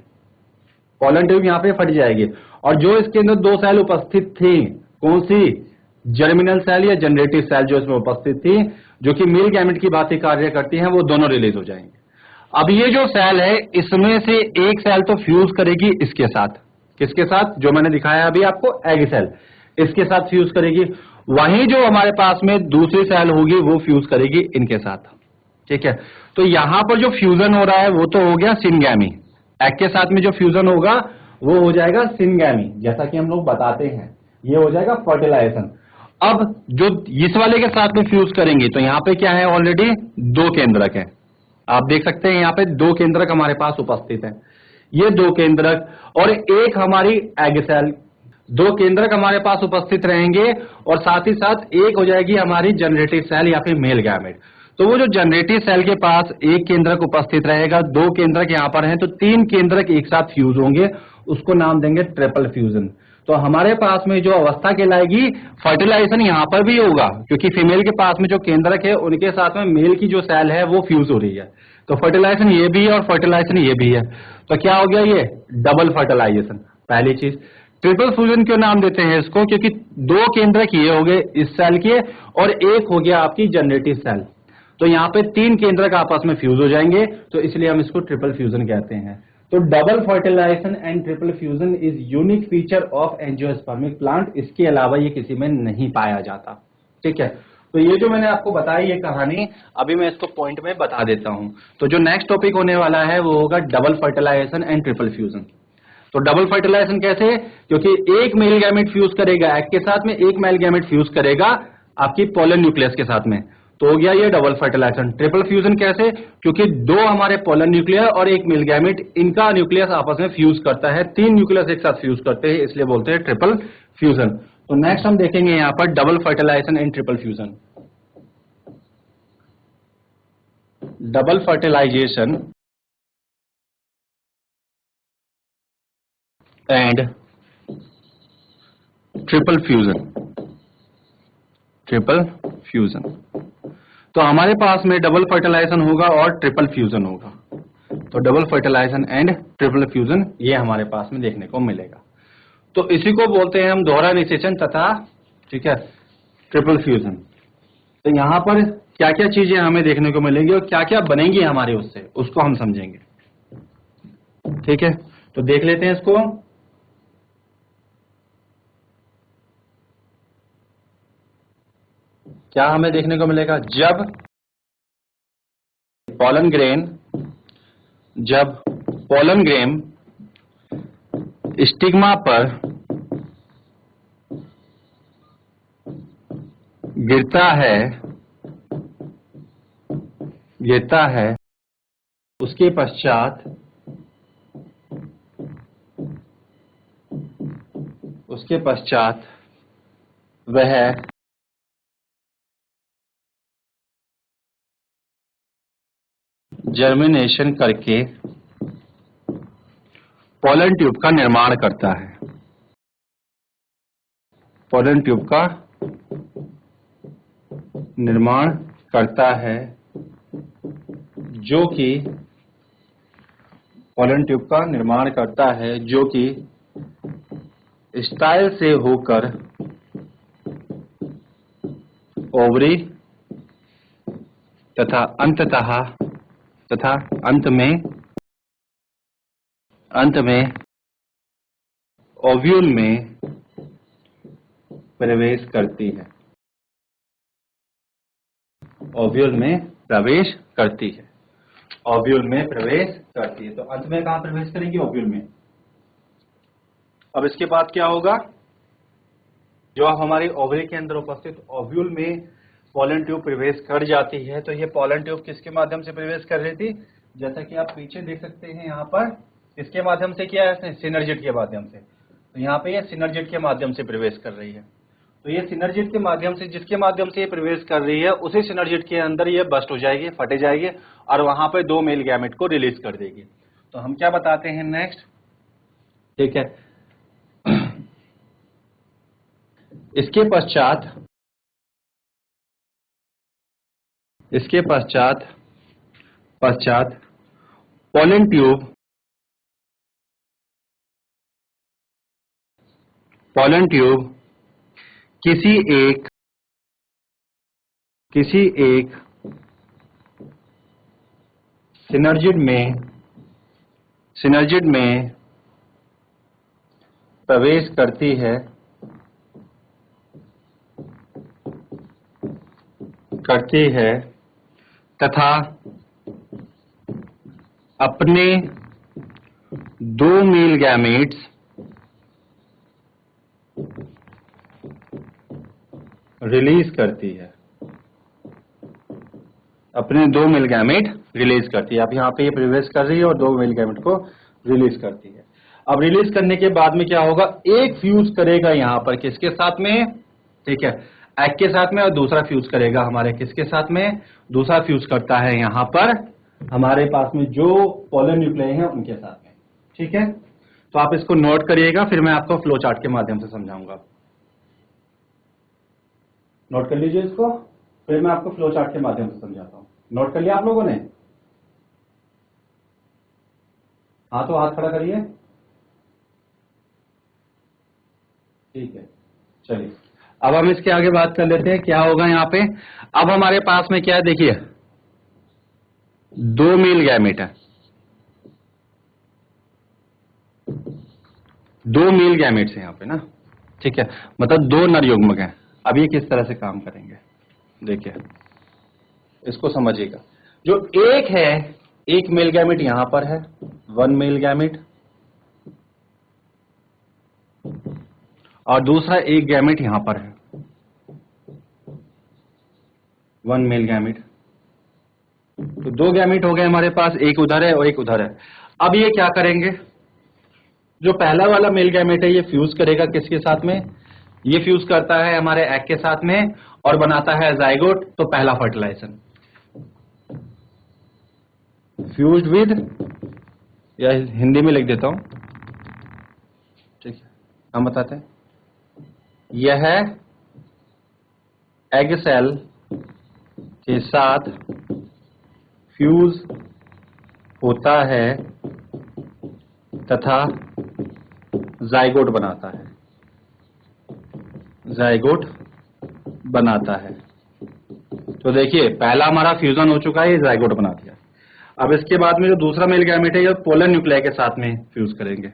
पोलन ट्यूब यहाँ पे फट जाएगी। और जो इसके अंदर 2 सेल उपस्थित थी, कौन सी? जर्मिनल सेल या जनरेटिव सेल जो इसमें उपस्थित थी, जो कि मेल गैमेट की बातें कार्य करती हैं, वो दोनों रिलीज हो जाएंगे। अब ये जो सेल है इसमें से एक सेल तो फ्यूज करेगी इसके साथ। किसके साथ? जो मैंने दिखाया अभी आपको, एग सेल, इसके साथ फ्यूज करेगी। वहीं जो हमारे पास में दूसरी सेल होगी वो फ्यूज करेगी इनके साथ। ठीक है, तो यहां पर जो फ्यूजन हो रहा है वो तो हो गया सिनगैमी। एग के साथ में जो फ्यूजन होगा वो हो जाएगा सिनगैमी, जैसा कि हम लोग बताते हैं, ये हो जाएगा फर्टिलाइजेशन। अब जो इस वाले के साथ में फ्यूज करेंगे तो यहाँ पे क्या है? ऑलरेडी 2 केंद्रक है। आप देख सकते हैं यहाँ पे 2 केंद्रक हमारे पास उपस्थित हैं। ये 2 केंद्रक और एक हमारी एग सेल, 2 केंद्रक हमारे पास उपस्थित रहेंगे और साथ ही साथ एक हो जाएगी हमारी जनरेटिव सेल या फिर मेल गैमेट। तो वो जो जनरेटिव सेल के पास एक केंद्रक उपस्थित रहेगा, 2 केंद्रक यहाँ पर हैं, तो 3 केंद्रक एक साथ फ्यूज होंगे, उसको नाम देंगे ट्रिपल फ्यूजन। तो हमारे पास में जो अवस्था कहलाएगी, फर्टिलाइजेशन यहाँ पर भी होगा, क्योंकि फीमेल के पास में जो केंद्रक है उनके साथ में मेल की जो सेल है वो फ्यूज हो रही है। तो फर्टिलाइजेशन ये भी है और फर्टिलाइजेशन ये भी है। तो क्या हो गया? ये डबल फर्टिलाइजेशन। पहली चीज। ट्रिपल फ्यूजन क्यों नाम देते हैं इसको? क्योंकि 2 केंद्रक ये हो गए इस सेल के और एक हो गया आपकी जनरेटिव सेल, तो यहाँ पे 3 केंद्रक आपस में फ्यूज हो जाएंगे, तो इसलिए हम इसको ट्रिपल फ्यूजन कहते हैं। तो double fertilization and triple fusion is unique feature of angiospermic plant. इसके अलावा ये किसी में नहीं पाया जाता। ठीक है, तो ये जो मैंने आपको बताई ये कहानी, अभी मैं इसको पॉइंट में बता देता हूं। तो जो नेक्स्ट टॉपिक होने वाला है वो होगा double fertilization and triple fusion. तो डबल फर्टिलाइजेशन कैसे? क्योंकि एक मेल गैमेट फ्यूज करेगा एग के साथ में, एक मेल गैमेट फ्यूज करेगा आपकी पोलन न्यूक्लियस के साथ में, तो हो गया ये डबल फर्टिलाइजेशन। ट्रिपल फ्यूजन कैसे? क्योंकि 2 हमारे पोलन न्यूक्लियर और एक मेल गैमेट, इनका न्यूक्लियस आपस में फ्यूज करता है, 3 न्यूक्लियस एक साथ फ्यूज करते हैं, इसलिए बोलते हैं ट्रिपल फ्यूजन। तो नेक्स्ट हम देखेंगे यहाँ पर double fertilization and triple fusion. Double fertilization and triple fusion. Triple fusion, तो हमारे पास में डबल फर्टिलाइजेशन होगा और ट्रिपल फ्यूजन होगा। तो double fertilization and triple fusion ये हमारे पास में देखने को मिलेगा। तो इसी को बोलते हैं हम दोहरा निषेचन तथा, ठीक है, ट्रिपल फ्यूजन। तो यहां पर क्या क्या चीजें हमें देखने को मिलेंगी और क्या क्या बनेंगी हमारे उससे, उसको हम समझेंगे। ठीक है, तो देख लेते हैं इसको। क्या हमें देखने को मिलेगा? जब पोलन ग्रेन, जब पोलन ग्रेन स्टिग्मा पर गिरता है, उसके पश्चात वह जर्मिनेशन करके पोलन ट्यूब का निर्माण करता है। पोलन ट्यूब का निर्माण करता है, जो कि पोलन ट्यूब का निर्माण करता है, जो कि स्टाइल से होकर ओवरी तथा अंत में ओव्यूल में प्रवेश करती है। ओव्यूल में प्रवेश करती है। तो अंत में कहां प्रवेश करेंगी? ओव्यूल में। अब इसके बाद क्या होगा? जो हमारी ओवरी के अंदर उपस्थित ओव्यूल में पोलन ट्यूब प्रवेश कर जाती है, तो ये पोलन ट्यूब किसके माध्यम से प्रवेश कर रही थी? जैसा कि आप पीछे देख सकते हैं, यहाँ पर इसके माध्यम से किया है, सिनर्जिड के माध्यम से। तो यहाँ पे ये सिनर्जिड के माध्यम से प्रवेश कर रही है। तो ये सिनर्जिड के माध्यम से, जिसके माध्यम से ये प्रवेश कर रही है, उसी सिनर्जिड के अंदर ये बस्ट हो जाएगी, फटे जाएगी और वहां पे 2 मेल गैमेट को रिलीज कर देगी। तो हम क्या बताते हैं नेक्स्ट? ठीक है, इसके पश्चात पोलन ट्यूब किसी एक सिनर्जिड में प्रवेश करती है तथा अपने 2 मेल गैमेट्स रिलीज करती है। अपने 2 मेल गैमेट रिलीज करती है। अब यहाँ पे ये प्रवेश कर रही है और 2 मेल गैमेट को रिलीज करती है। अब रिलीज करने के बाद में क्या होगा? एक फ्यूज करेगा यहाँ पर, किसके साथ में? ठीक है, एग के साथ में, और दूसरा फ्यूज करेगा हमारे किसके साथ में? दूसरा फ्यूज करता है यहाँ पर हमारे पास में जो पोलन न्यूक्लियाई है उनके साथ में। ठीक है, तो आप इसको नोट करिएगा, फिर मैं आपको फ्लो चार्ट के माध्यम से समझाऊंगा। नोट कर लीजिए इसको, फिर मैं आपको फ्लो चार्ट के माध्यम से समझाता हूं। नोट कर लिया आप लोगों ने? हाँ, तो हाथ खड़ा करिए। ठीक है, चलिए अब हम इसके आगे बात कर लेते हैं क्या होगा यहाँ पे। अब हमारे पास में क्या है, देखिए 2 मेल गैमेट है, 2 मेल गैमेट्स है यहाँ पे ना। ठीक है, मतलब 2 नर युग्मक हैं। अब ये किस तरह से काम करेंगे देखिए, इसको समझिएगा। जो एक है, एक मेल गैमेट यहां पर है, 1 मेल गैमेट, और दूसरा एक गैमेट यहां पर है, 1 मेल गैमेट। तो 2 गैमेट हो गए हमारे पास, एक उधर है और एक उधर है। अब ये क्या करेंगे? जो पहला वाला मेल गैमेट है ये फ्यूज करेगा किसके साथ में? ये फ्यूज करता है हमारे एग के साथ में और बनाता है जाइगोट। तो पहला फर्टिलाइजेशन फ्यूज्ड विद, या हिंदी में लिख देता हूं, ठीक है, हम बताते हैं। यह एग सेल के साथ फ्यूज होता है तथा जाइगोट बनाता है। तो देखिए पहला हमारा फ्यूजन हो चुका है, ये जाइगोट बना दिया। अब इसके बाद में जो दूसरा मेल गैमेट है ये पोलन न्यूक्लियाई के साथ में फ्यूज करेंगे।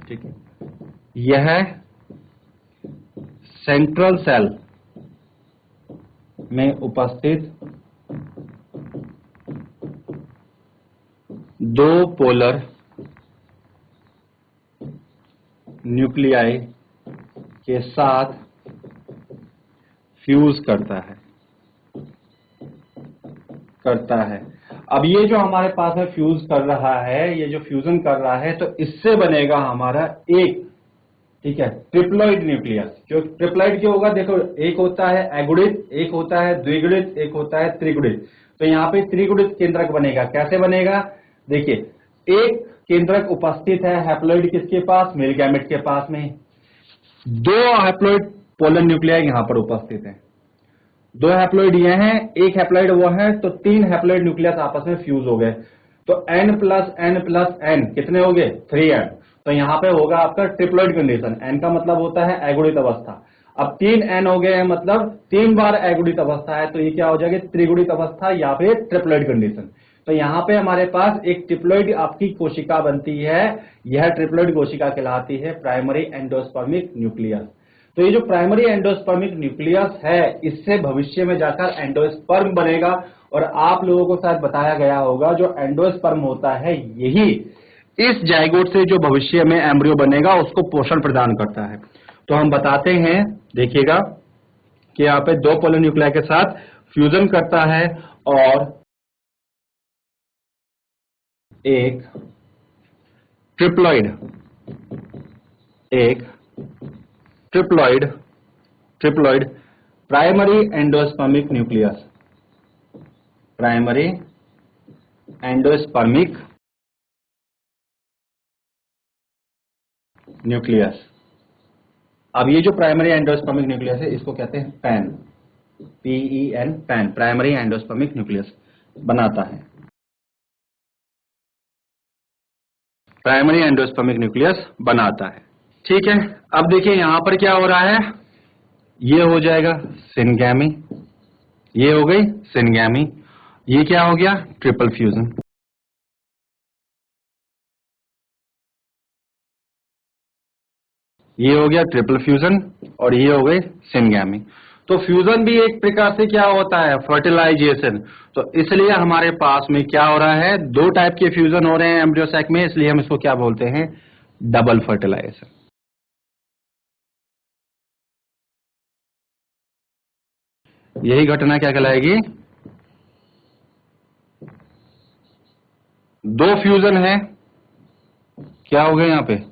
ठीक है, यह सेंट्रल सेल में उपस्थित दो पोलर न्यूक्लियाई के साथ फ्यूज करता है। अब ये जो हमारे पास में फ्यूज कर रहा है, ये जो फ्यूजन कर रहा है, तो इससे बनेगा हमारा एक, ठीक है, ट्रिप्लॉइड न्यूक्लियस। जो ट्रिप्लॉइड क्यों होगा, देखो एक होता है एगुणित, एक होता है द्विगुणित, एक होता है त्रिगुणित। तो यहाँ पे त्रिगुणित केंद्रक बनेगा। कैसे बनेगा, देखिए एक केंद्रक उपस्थित है हैप्लॉइड किसके पास, मेल गैमेट के पास में। दो हैप्लॉइड पोलर न्यूक्लियाई यहां पर उपस्थित है, दो हैप्लॉइड ये हैं, एक हैप्लॉइड वो है, तो तीन हैप्लॉइड न्यूक्लियस आपस में फ्यूज हो गए। तो n plus n plus n कितने हो गए, 3n। तो यहां पे होगा आपका ट्रिप्लॉइड कंडीशन। n का मतलब होता है एगुणित अवस्था। अब 3n हो गए हैं, मतलब 3 बार एगुणित अवस्था है, तो ये क्या हो जाएगी, त्रिगुणित अवस्था या फिर ट्रिप्लॉइड कंडीशन। तो यहां पे हमारे पास एक ट्रिप्लॉइड आपकी कोशिका बनती है। यह ट्रिप्लॉइड कोशिका कहलाती है प्राइमरी एंडोस्पर्मिक न्यूक्लियस। तो ये जो प्राइमरी एंडोस्पर्मिक न्यूक्लियस है, इससे भविष्य में जाकर एंडोस्पर्म बनेगा। और आप लोगों को शायद बताया गया होगा, जो एंडोस्पर्म होता है यही इस जाइगोट से जो भविष्य में एम्ब्रियो बनेगा उसको पोषण प्रदान करता है। तो हम बताते हैं, देखिएगा कि यहाँ पे दो पोलर न्यूक्लियाई के साथ फ्यूजन करता है और एक ट्रिप्लॉइड प्राइमरी एंडोस्पर्मिक न्यूक्लियस। अब ये जो प्राइमरी एंडोस्पर्मिक न्यूक्लियस है, इसको कहते हैं pan, PEN, pan, primary endospermic nucleus बनाता है। प्राइमरी एंडोस्पर्मिक न्यूक्लियस बनाता है, ठीक है। अब देखिए यहां पर क्या हो रहा है, ये हो जाएगा सिनगैमी, ये हो गई सिनगैमी, ये क्या हो गया, ट्रिपल फ्यूजन। ये हो गया ट्रिपल फ्यूजन और ये हो गई सिनगैमी। तो फ्यूजन भी एक प्रकार से क्या होता है, फर्टिलाइजेशन। तो इसलिए हमारे पास में क्या हो रहा है, दो टाइप के फ्यूजन हो रहे हैं एम्ब्रियो सैक में, इसलिए हम इसको क्या बोलते हैं, डबल फर्टिलाइजेशन। यही घटना क्या कहलाएगी, दो फ्यूजन है, क्या हो गए, यहां पे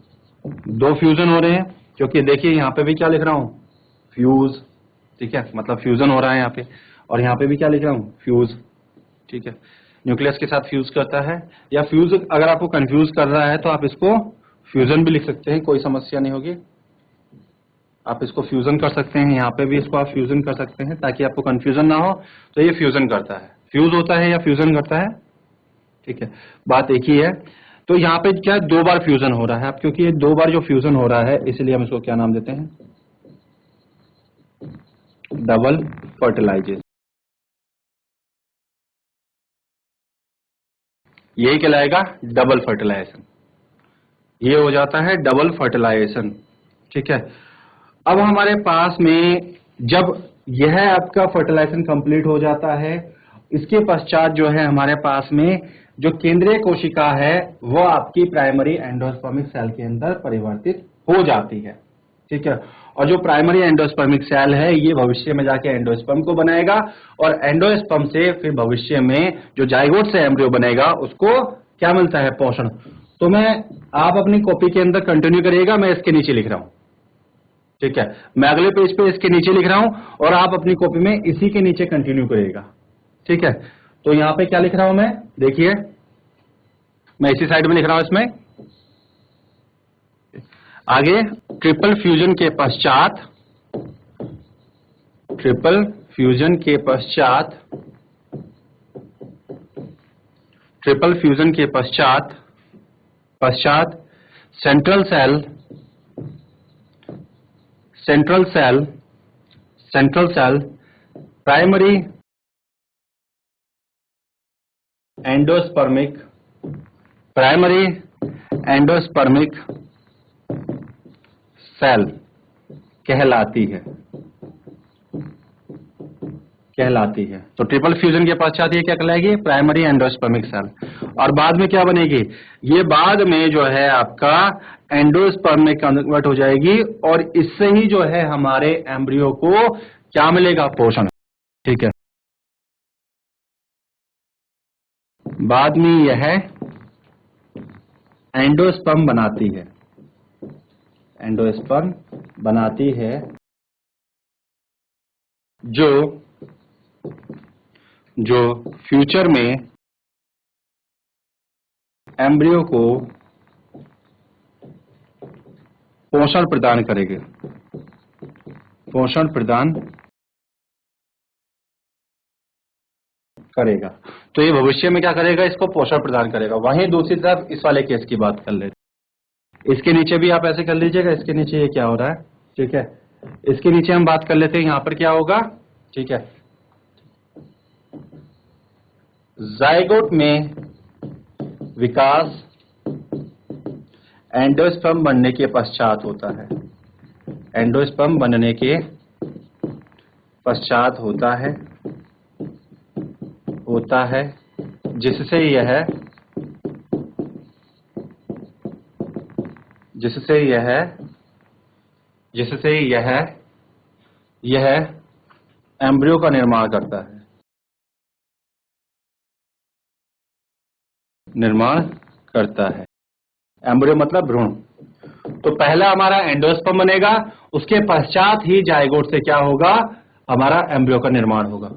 दो फ्यूजन हो रहे हैं, क्योंकि देखिए यहां पे भी क्या लिख रहा हूं, फ्यूज, ठीक है, मतलब फ्यूजन हो रहा है यहां पे, और यहां पे भी क्या लिख रहा हूं, फ्यूज, ठीक है, न्यूक्लियस के साथ फ्यूज करता है। या फ्यूज अगर आपको कंफ्यूज कर रहा है तो आप इसको फ्यूजन भी लिख सकते हैं, कोई समस्या नहीं होगी, आप इसको फ्यूजन कर सकते हैं, यहाँ पे भी इसको आप फ्यूजन कर सकते हैं ताकि आपको कंफ्यूजन ना हो। तो ये फ्यूजन करता है, फ्यूज होता है या फ्यूजन करता है, ठीक है, बात एक ही है। तो यहाँ पे क्या दो बार फ्यूजन हो रहा है, अब क्योंकि ये दो बार जो फ्यूजन हो रहा है, इसलिए हम इसको क्या नाम देते हैं, डबल फर्टिलाइजेशन। यही कहलाएगा डबल फर्टिलाइजेशन, ये हो जाता है डबल फर्टिलाइजेशन, ठीक है। अब हमारे पास में जब यह आपका फर्टिलाइजेशन कंप्लीट हो जाता है, इसके पश्चात जो है हमारे पास में जो केंद्रीय कोशिका है वो आपकी प्राइमरी एंडोस्पर्मिक सेल के अंदर परिवर्तित हो जाती है, ठीक है। और जो प्राइमरी एंडोस्पर्मिक सेल है ये भविष्य में जाके एंडोस्पर्म को बनाएगा, और एंडोस्पर्म से फिर भविष्य में जो जाइगोट से एम्ब्रियो बनेगा उसको क्या मिलता है, पोषण। तो आप अपनी कॉपी के अंदर कंटिन्यू करिएगा, मैं इसके नीचे लिख रहा हूं, ठीक है, मैं अगले पेज पे इसके नीचे लिख रहा हूं और आप अपनी कॉपी में इसी के नीचे कंटिन्यू करिएगा, ठीक है। तो यहां पे क्या लिख रहा हूं मैं, देखिए मैं इसी साइड में लिख रहा हूं इसमें आगे, ट्रिपल फ्यूजन के पश्चात, ट्रिपल फ्यूजन के पश्चात, ट्रिपल फ्यूजन के पश्चात central cell primary endospermic cell कहलाती है। तो ट्रिपल फ्यूजन के पश्चात ये क्या कहलाएगी, प्राइमरी एंडोस्पर्मिक सेल। और बाद में क्या बनेगी, ये बाद में जो है आपका एंडोस्पर्म में कन्वर्ट हो जाएगी और इससे ही जो है हमारे एम्ब्रियो को क्या मिलेगा, पोषण। ठीक है, बाद में यह एंडोस्पर्म बनाती है, एंडोस्पर्म बनाती है जो फ्यूचर में एम्ब्रियो को पोषण प्रदान करेगी, पोषण प्रदान करेगा। तो ये भविष्य में क्या करेगा, इसको पोषण प्रदान करेगा। वहीं दूसरी तरफ इस वाले केस की बात कर लेते, इसके नीचे भी आप ऐसे कर लीजिएगा, इसके नीचे ये क्या हो रहा है, ठीक है, इसके नीचे हम बात कर लेते हैं, यहां पर क्या होगा, ठीक है, जाइगोट में विकास एंडोस्पर्म बनने के पश्चात होता है, एंडोस्पर्म बनने के पश्चात होता है जिससे यह एम्ब्रियो का निर्माण करता है, एम्ब्रियो मतलब भ्रूण। तो पहला हमारा एंडोस्पर्म बनेगा, उसके पश्चात ही जाइगोट से क्या होगा, हमारा एम्ब्रियो का निर्माण होगा।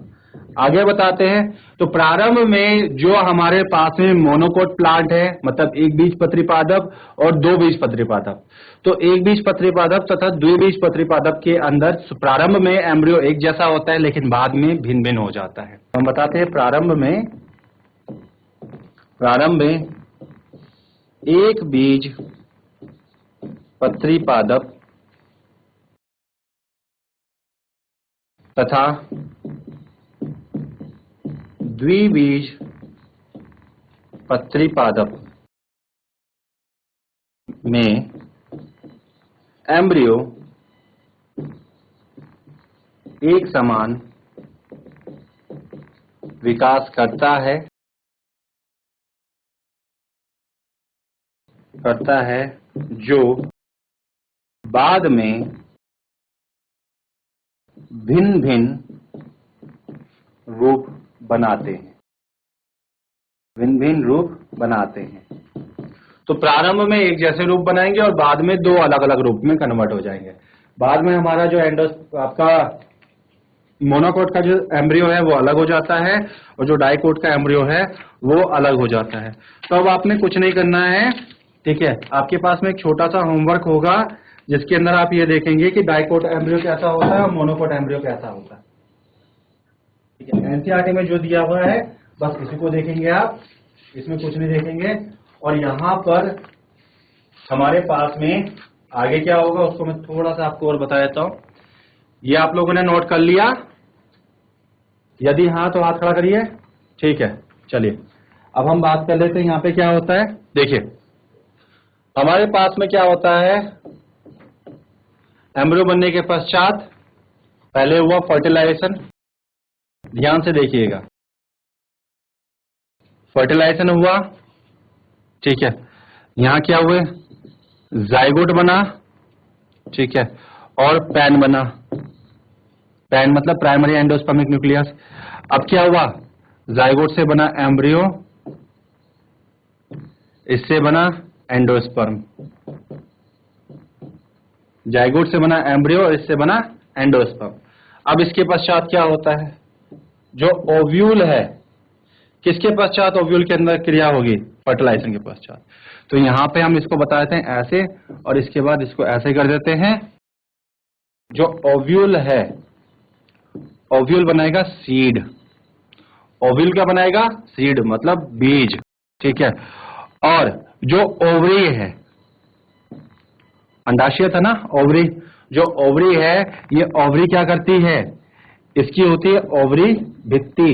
आगे बताते हैं, तो प्रारंभ में जो हमारे पास में मोनोकोट प्लांट है, मतलब एक बीजपत्री पादप और दो बीजपत्री पादप, तो एक बीजपत्री पादप तथा द्विबीजपत्री पादप के अंदर प्रारंभ में एम्ब्रियो एक जैसा होता है, लेकिन बाद में भिन्न भिन्न हो जाता है। हम बताते हैं, प्रारंभ में एक बीज पत्री पादप तथा द्विबीज पत्री पादप में एम्ब्रियो एक समान विकास करता है जो बाद में भिन्न भिन्न रूप बनाते हैं, तो प्रारंभ में एक जैसे रूप बनाएंगे और बाद में दो अलग अलग रूप में कन्वर्ट हो जाएंगे। बाद में हमारा जो आपका मोनोकोट का जो एम्ब्रियो है वो अलग हो जाता है और जो डाइकोट का एम्ब्रियो है वो अलग हो जाता है। तो अब आपने कुछ नहीं करना है, ठीक है, आपके पास में एक छोटा सा होमवर्क होगा जिसके अंदर आप ये देखेंगे कि डाइकोट एम्ब्रियो कैसा होता है और मोनोकोट एम्ब्रियो कैसा होता है। ठीक है, एनसीईआरटी में जो दिया हुआ है बस इसी को देखेंगे आप, इसमें कुछ नहीं देखेंगे। और यहां पर हमारे पास में आगे क्या होगा उसको मैं थोड़ा सा आपको और बता देता हूं। ये आप लोगों ने नोट कर लिया, यदि हाँ तो हाथ खड़ा करिए, ठीक है। चलिए अब हम बात कर लेते हैं यहाँ पे क्या होता है। देखिए हमारे पास में क्या होता है, एम्ब्रियो बनने के पश्चात पहले हुआ फर्टिलाइजेशन, ध्यान से देखिएगा, फर्टिलाइजेशन हुआ, ठीक है, यहां क्या हुए, जाइगोट बना, ठीक है, और पैन बना, पैन मतलब प्राइमरी एंडोस्पर्मिक न्यूक्लियस। अब क्या हुआ, जाइगोट से बना एम्ब्रियो, इससे बना एंडोस्पर्म, जाइगोट से बना एम्ब्रियो और इससे बना एंडोस्पर्म। अब इसके पश्चात क्या होता है, जो ओव्यूल है, किसके पश्चात ओव्यूल के अंदर क्रिया होगी, फर्टिलाइजेशन के पश्चात। तो यहां पे हम इसको बता देते हैं ऐसे, और इसके बाद इसको ऐसे कर देते हैं। जो ओव्यूल है, ओव्यूल बनाएगा सीड, ओव्यूल क्या बनाएगा, सीड मतलब बीज, ठीक है। और जो ओवरी है, अंडाशय था ना, ओवरी, जो ओवरी है, ये ओवरी क्या करती है, इसकी होती है ओवरी भित्ति,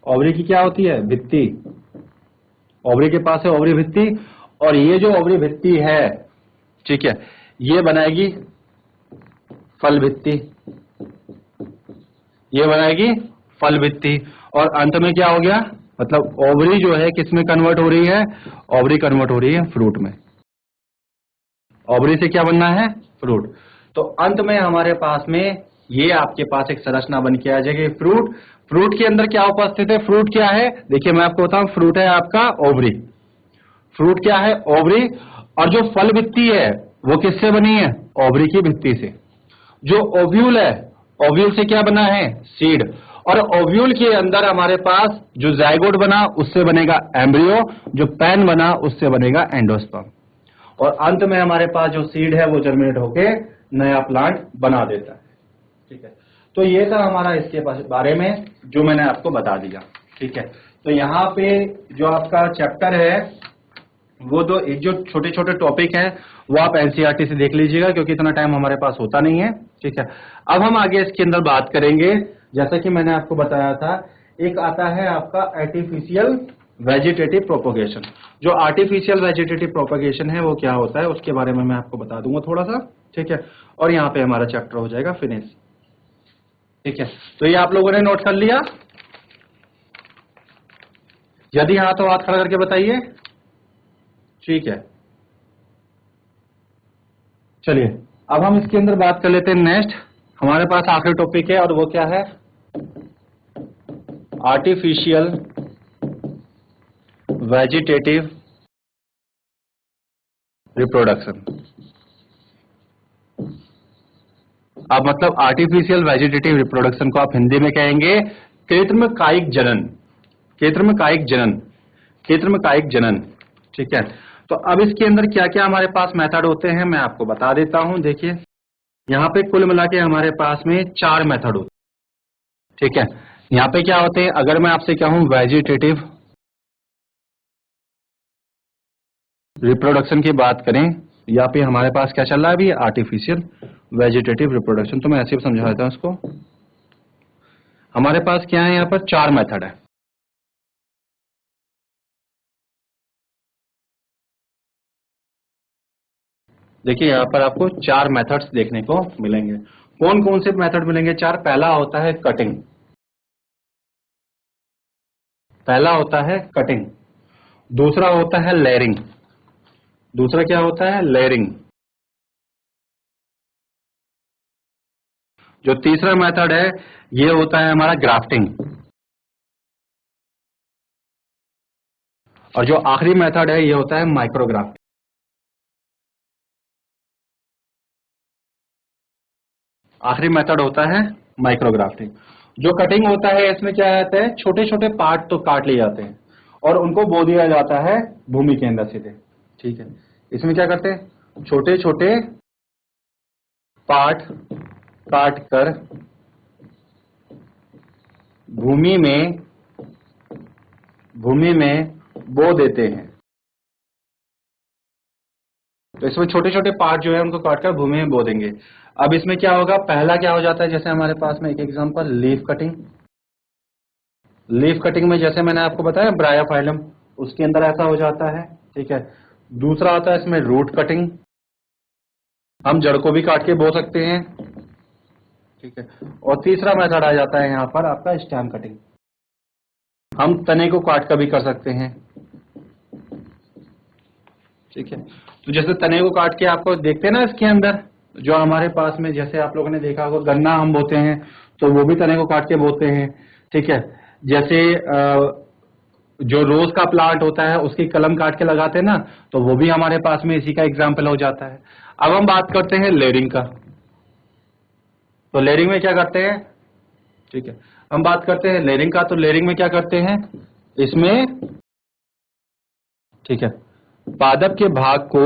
ओवरी की क्या होती है, भित्ति, ओवरी के पास है ओवरी भित्ति, और ये जो ओवरी भित्ति है, ठीक है, ये बनाएगी फल भित्ति, ये बनाएगी फल भित्ति, और अंत में क्या हो गया, मतलब ओवरी जो है किस में कन्वर्ट हो रही है, ओवरी कन्वर्ट हो रही है फ्रूट में। ओवरी से क्या बनना है, फ्रूट। तो अंत में हमारे पास में ये आपके पास एक संरचना बन के आ जाएगी फ्रूट। फ्रूट के अंदर क्या उपस्थित है, फ्रूट क्या है, देखिए मैं आपको बताऊं, फ्रूट है आपका ओवरी। फ्रूट क्या है, ओवरी। और जो फल भित्ति है वो किससे बनी है, ओवरी की भित्ति से। जो ओव्यूल है, ओव्यूल से क्या बना है, सीड। और ओव्यूल के अंदर हमारे पास जो जाइगोट बना उससे बनेगा एम्ब्रियो, जो पैन बना उससे बनेगा एंडोस्पर्म। और अंत में हमारे पास जो सीड है वो जर्मिनेट होके नया प्लांट बना देता है। ठीक है, तो ये था हमारा इसके बारे में जो मैंने आपको बता दिया। ठीक है, तो यहाँ पे जो आपका चैप्टर है वो तो एक जो छोटे छोटे टॉपिक हैं वो आप एनसीईआरटी से देख लीजिएगा, क्योंकि इतना टाइम हमारे पास होता नहीं है। ठीक है, अब हम आगे इसके अंदर बात करेंगे। जैसा कि मैंने आपको बताया था, एक आता है आपका आर्टिफिशियल वेजिटेटिव प्रोपोगेशन। जो आर्टिफिशियल वेजिटेटिव प्रोपोगेशन है वो क्या होता है उसके बारे में मैं आपको बता दूंगा थोड़ा सा। ठीक है, और यहाँ पे हमारा चैप्टर हो जाएगा फिनिश। ठीक है, तो ये आप लोगों ने नोट कर लिया, यदि हाँ तो हाथ खड़ा करके बताइए। ठीक है, चलिए अब हम इसके अंदर बात कर लेते हैं। नेक्स्ट हमारे पास आखिरी टॉपिक है और वो क्या है, आर्टिफिशियल वेजिटेटिव रिप्रोडक्शन। अब मतलब आर्टिफिशियल वेजिटेटिव रिप्रोडक्शन को आप हिंदी में कहेंगे कृत्रिम कायिक जनन। कृत्रिम कायिक जनन, कृत्रिम कायिक जनन। ठीक है, तो अब इसके अंदर क्या क्या हमारे पास मेथड होते हैं मैं आपको बता देता हूं। देखिए यहाँ पे कुल मिला के हमारे पास में 4 मेथड होते हैं। ठीक है, यहाँ पे क्या होते हैं, अगर मैं आपसे कहूं वेजिटेटिव रिप्रोडक्शन की बात करें, यहाँ पे हमारे पास क्या चल रहा है अभी, आर्टिफिशियल वेजिटेटिव रिप्रोडक्शन। तो मैं ऐसे ही समझा देता हूं इसको। हमारे पास क्या है, यहाँ पर 4 मेथड है। देखिए यहाँ पर आपको 4 मेथड्स देखने को मिलेंगे। कौन कौन से मेथड मिलेंगे, 4। पहला होता है कटिंग, पहला होता है कटिंग। दूसरा होता है लेयरिंग, दूसरा क्या होता है, लेयरिंग। जो तीसरा मेथड है ये होता है हमारा ग्राफ्टिंग। और जो आखिरी मेथड है ये होता है माइक्रोग्राफ्टिंग। आखिरी मेथड होता है माइक्रोग्राफ्टिंग। जो कटिंग होता है इसमें क्या रहता है, छोटे छोटे पार्ट तो काट लिए जाते हैं और उनको बो दिया जाता है भूमि के अंदर सीधे। ठीक है, इसमें क्या करते हैं, छोटे छोटे पार्ट काट कर भूमि में बो देते हैं। तो इसमें छोटे छोटे पार्ट जो है उनको काटकर भूमि में बो देंगे। अब इसमें क्या होगा, पहला क्या हो जाता है, जैसे हमारे पास में एक example leaf cutting. Leaf cutting में जैसे मैंने आपको बताया ब्रायोफाइलम, उसके अंदर ऐसा हो जाता है। ठीक है, दूसरा होता है इसमें रूट कटिंग, हम जड़ को भी काट के बो सकते हैं। ठीक है, और तीसरा मेथड आ जाता है यहाँ पर आपका स्टेम कटिंग, हम तने को काट कर भी कर सकते हैं। ठीक है, तो जैसे तने को काट के आपको देखते हैं ना इसके अंदर जो हमारे पास में, जैसे आप लोगों ने देखा होगा गन्ना हम बोते हैं तो वो भी तने को काट के बोते हैं। ठीक है, जैसे जो रोज का प्लांट होता है उसकी कलम काट के लगाते हैं ना, तो वो भी हमारे पास में इसी का एग्जाम्पल हो जाता है। अब हम बात करते हैं लेयरिंग का। तो लेयरिंग में क्या करते हैं, ठीक है, हम बात करते हैं लेयरिंग का। तो लेयरिंग में क्या करते हैं, इसमें ठीक है पादप के भाग को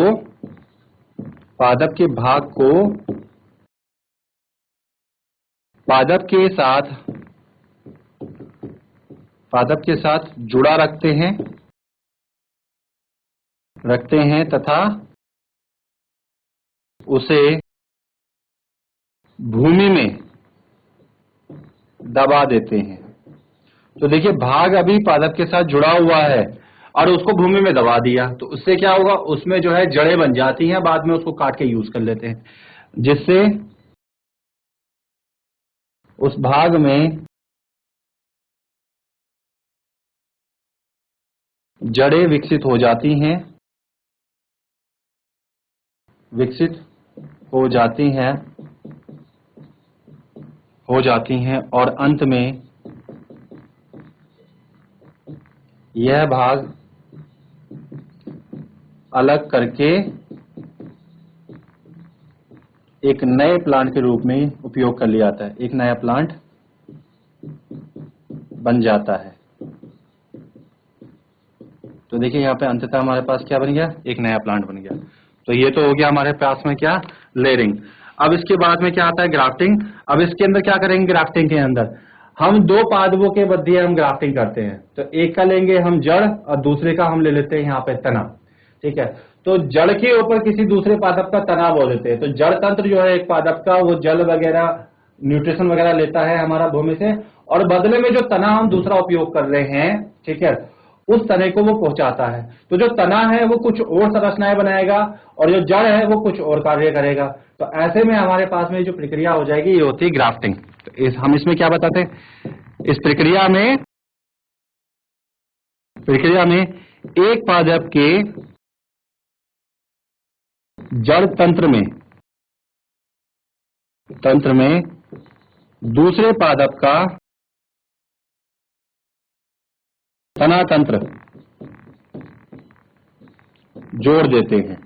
पादप के भाग को पादप के साथ जुड़ा रखते हैं तथा उसे भूमि में दबा देते हैं। तो देखिए भाग अभी पादप के साथ जुड़ा हुआ है और उसको भूमि में दबा दिया, तो उससे क्या होगा, उसमें जो है जड़ें बन जाती हैं, बाद में उसको काट के यूज कर लेते हैं, जिससे उस भाग में जड़ें विकसित हो जाती हैं, विकसित हो जाती हैं और अंत में यह भाग अलग करके एक नए प्लांट के रूप में उपयोग कर लिया जाता है, एक नया प्लांट बन जाता है। तो देखिए यहाँ पे अंततः हमारे पास क्या बन गया, एक नया प्लांट बन गया। तो ये तो हो गया हमारे पास में क्या, लेयरिंग। अब इसके बाद में क्या आता है, ग्राफ्टिंग। अब इसके अंदर क्या करेंगे, ग्राफ्टिंग के अंदर हम दो पादपों के मध्य हम ग्राफ्टिंग करते हैं। तो एक का लेंगे हम जड़ और दूसरे का हम ले लेते हैं यहाँ पे तना, ठीक है। तो जड़ के ऊपर किसी दूसरे पादप का तना बो देते हैं। तो जड़ तंत्र जो है एक पादप का, वो जल वगैरह न्यूट्रिशन वगैरह लेता है हमारा भूमि से, और बदले में जो तना हम दूसरा उपयोग कर रहे हैं, ठीक है, उस तने को वो पहुंचाता है। तो जो तना है वो कुछ और संरचनाएं बनाएगा और जो जड़ है वो कुछ और कार्य करेगा। तो ऐसे में हमारे पास में जो प्रक्रिया हो जाएगी ये होती है ग्राफ्टिंग। तो हम इसमें क्या बताते हैं, इस प्रक्रिया में एक पादप के जड़ तंत्र में दूसरे पादप का तना तंत्र जोड़ देते हैं।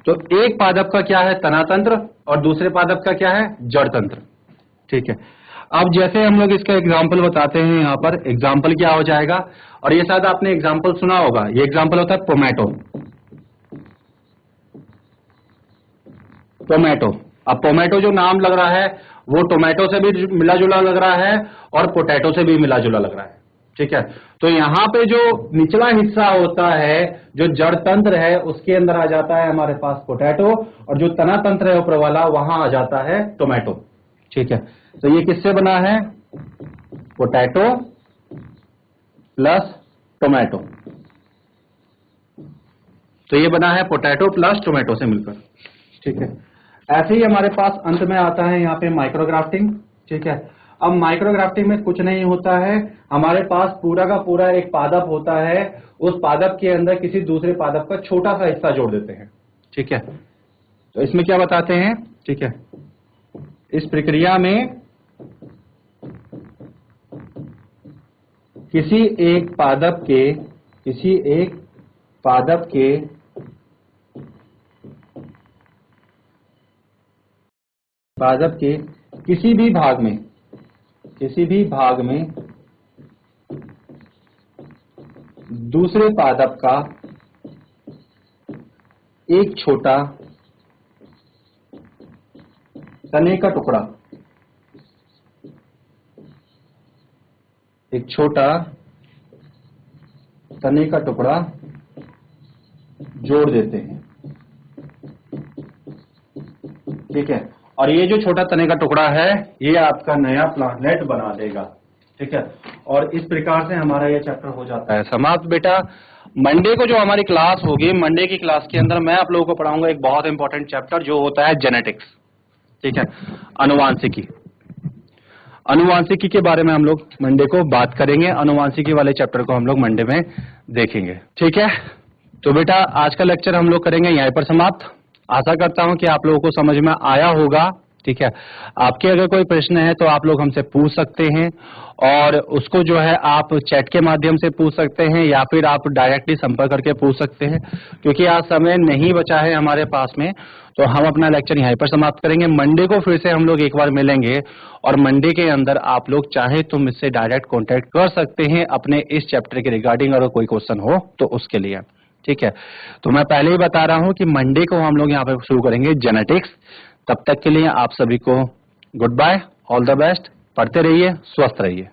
तो एक पादप का क्या है, तना तंत्र, और दूसरे पादप का क्या है, जड़ तंत्र, ठीक है। अब जैसे हम लोग इसका एग्जाम्पल बताते हैं, यहाँ पर एग्जाम्पल क्या हो जाएगा, और ये शायद आपने एग्जाम्पल सुना होगा। ये एग्जाम्पल होता है टोमेटो। अब टोमेटो जो नाम लग रहा है वो टोमेटो से भी मिला जुला लग रहा है और पोटैटो से भी मिला जुला लग रहा है, ठीक है। तो यहाँ पे जो निचला हिस्सा होता है, जो जड़ तंत्र है, उसके अंदर आ जाता है हमारे पास पोटैटो, और जो तना तंत्र है ऊपर वाला, वहां आ जाता है टोमेटो, ठीक है। तो ये किससे बना है, पोटैटो प्लस टोमेटो। तो ये बना है पोटैटो प्लस टोमेटो से मिलकर, ठीक है। ऐसे ही हमारे पास अंत में आता है यहाँ पे माइक्रोग्राफ्टिंग, ठीक है। अब माइक्रोग्राफ्टिंग में कुछ नहीं होता है, हमारे पास पूरा का पूरा एक पादप होता है, उस पादप के अंदर किसी दूसरे पादप का छोटा सा हिस्सा जोड़ देते हैं, ठीक है। तो इसमें क्या बताते हैं, ठीक है, इस प्रक्रिया में किसी एक पादप के किसी भी भाग में दूसरे पादप का एक छोटा तने का टुकड़ा, जोड़ देते हैं, ठीक है। और ये जो छोटा तने का टुकड़ा है ये आपका नया प्लांटलेट बना देगा, ठीक है। और इस प्रकार से हमारा ये चैप्टर हो जाता है समाप्त। बेटा मंडे को जो हमारी क्लास होगी, मंडे की क्लास के अंदर मैं आप लोगों को पढ़ाऊंगा एक बहुत इंपॉर्टेंट चैप्टर जो होता है जेनेटिक्स, ठीक है, अनुवांशिकी के बारे में हम लोग मंडे को बात करेंगे। अनुवांशिकी वाले चैप्टर को हम लोग मंडे में देखेंगे, ठीक है। तो बेटा आज का लेक्चर हम लोग करेंगे यहीं पर समाप्त। आशा करता हूं कि आप लोगों को समझ में आया होगा, ठीक है। आपके अगर कोई प्रश्न है तो आप लोग हमसे पूछ सकते हैं, और उसको जो है आप चैट के माध्यम से पूछ सकते हैं या फिर आप डायरेक्टली संपर्क करके पूछ सकते हैं। क्योंकि आज समय नहीं बचा है हमारे पास में, तो हम अपना लेक्चर यहीं पर समाप्त करेंगे। मंडे को फिर से हम लोग एक बार मिलेंगे, और मंडे के अंदर आप लोग चाहे तो मुझसे डायरेक्ट कॉन्टेक्ट कर सकते हैं अपने इस चैप्टर के रिगार्डिंग, अगर कोई क्वेश्चन हो तो उसके लिए, ठीक है। तो मैं पहले ही बता रहा हूं कि मंडे को हम लोग यहाँ पे शुरू करेंगे जेनेटिक्स। तब तक के लिए आप सभी को goodbye, all the best, पढ़ते रहिए, स्वस्थ रहिए।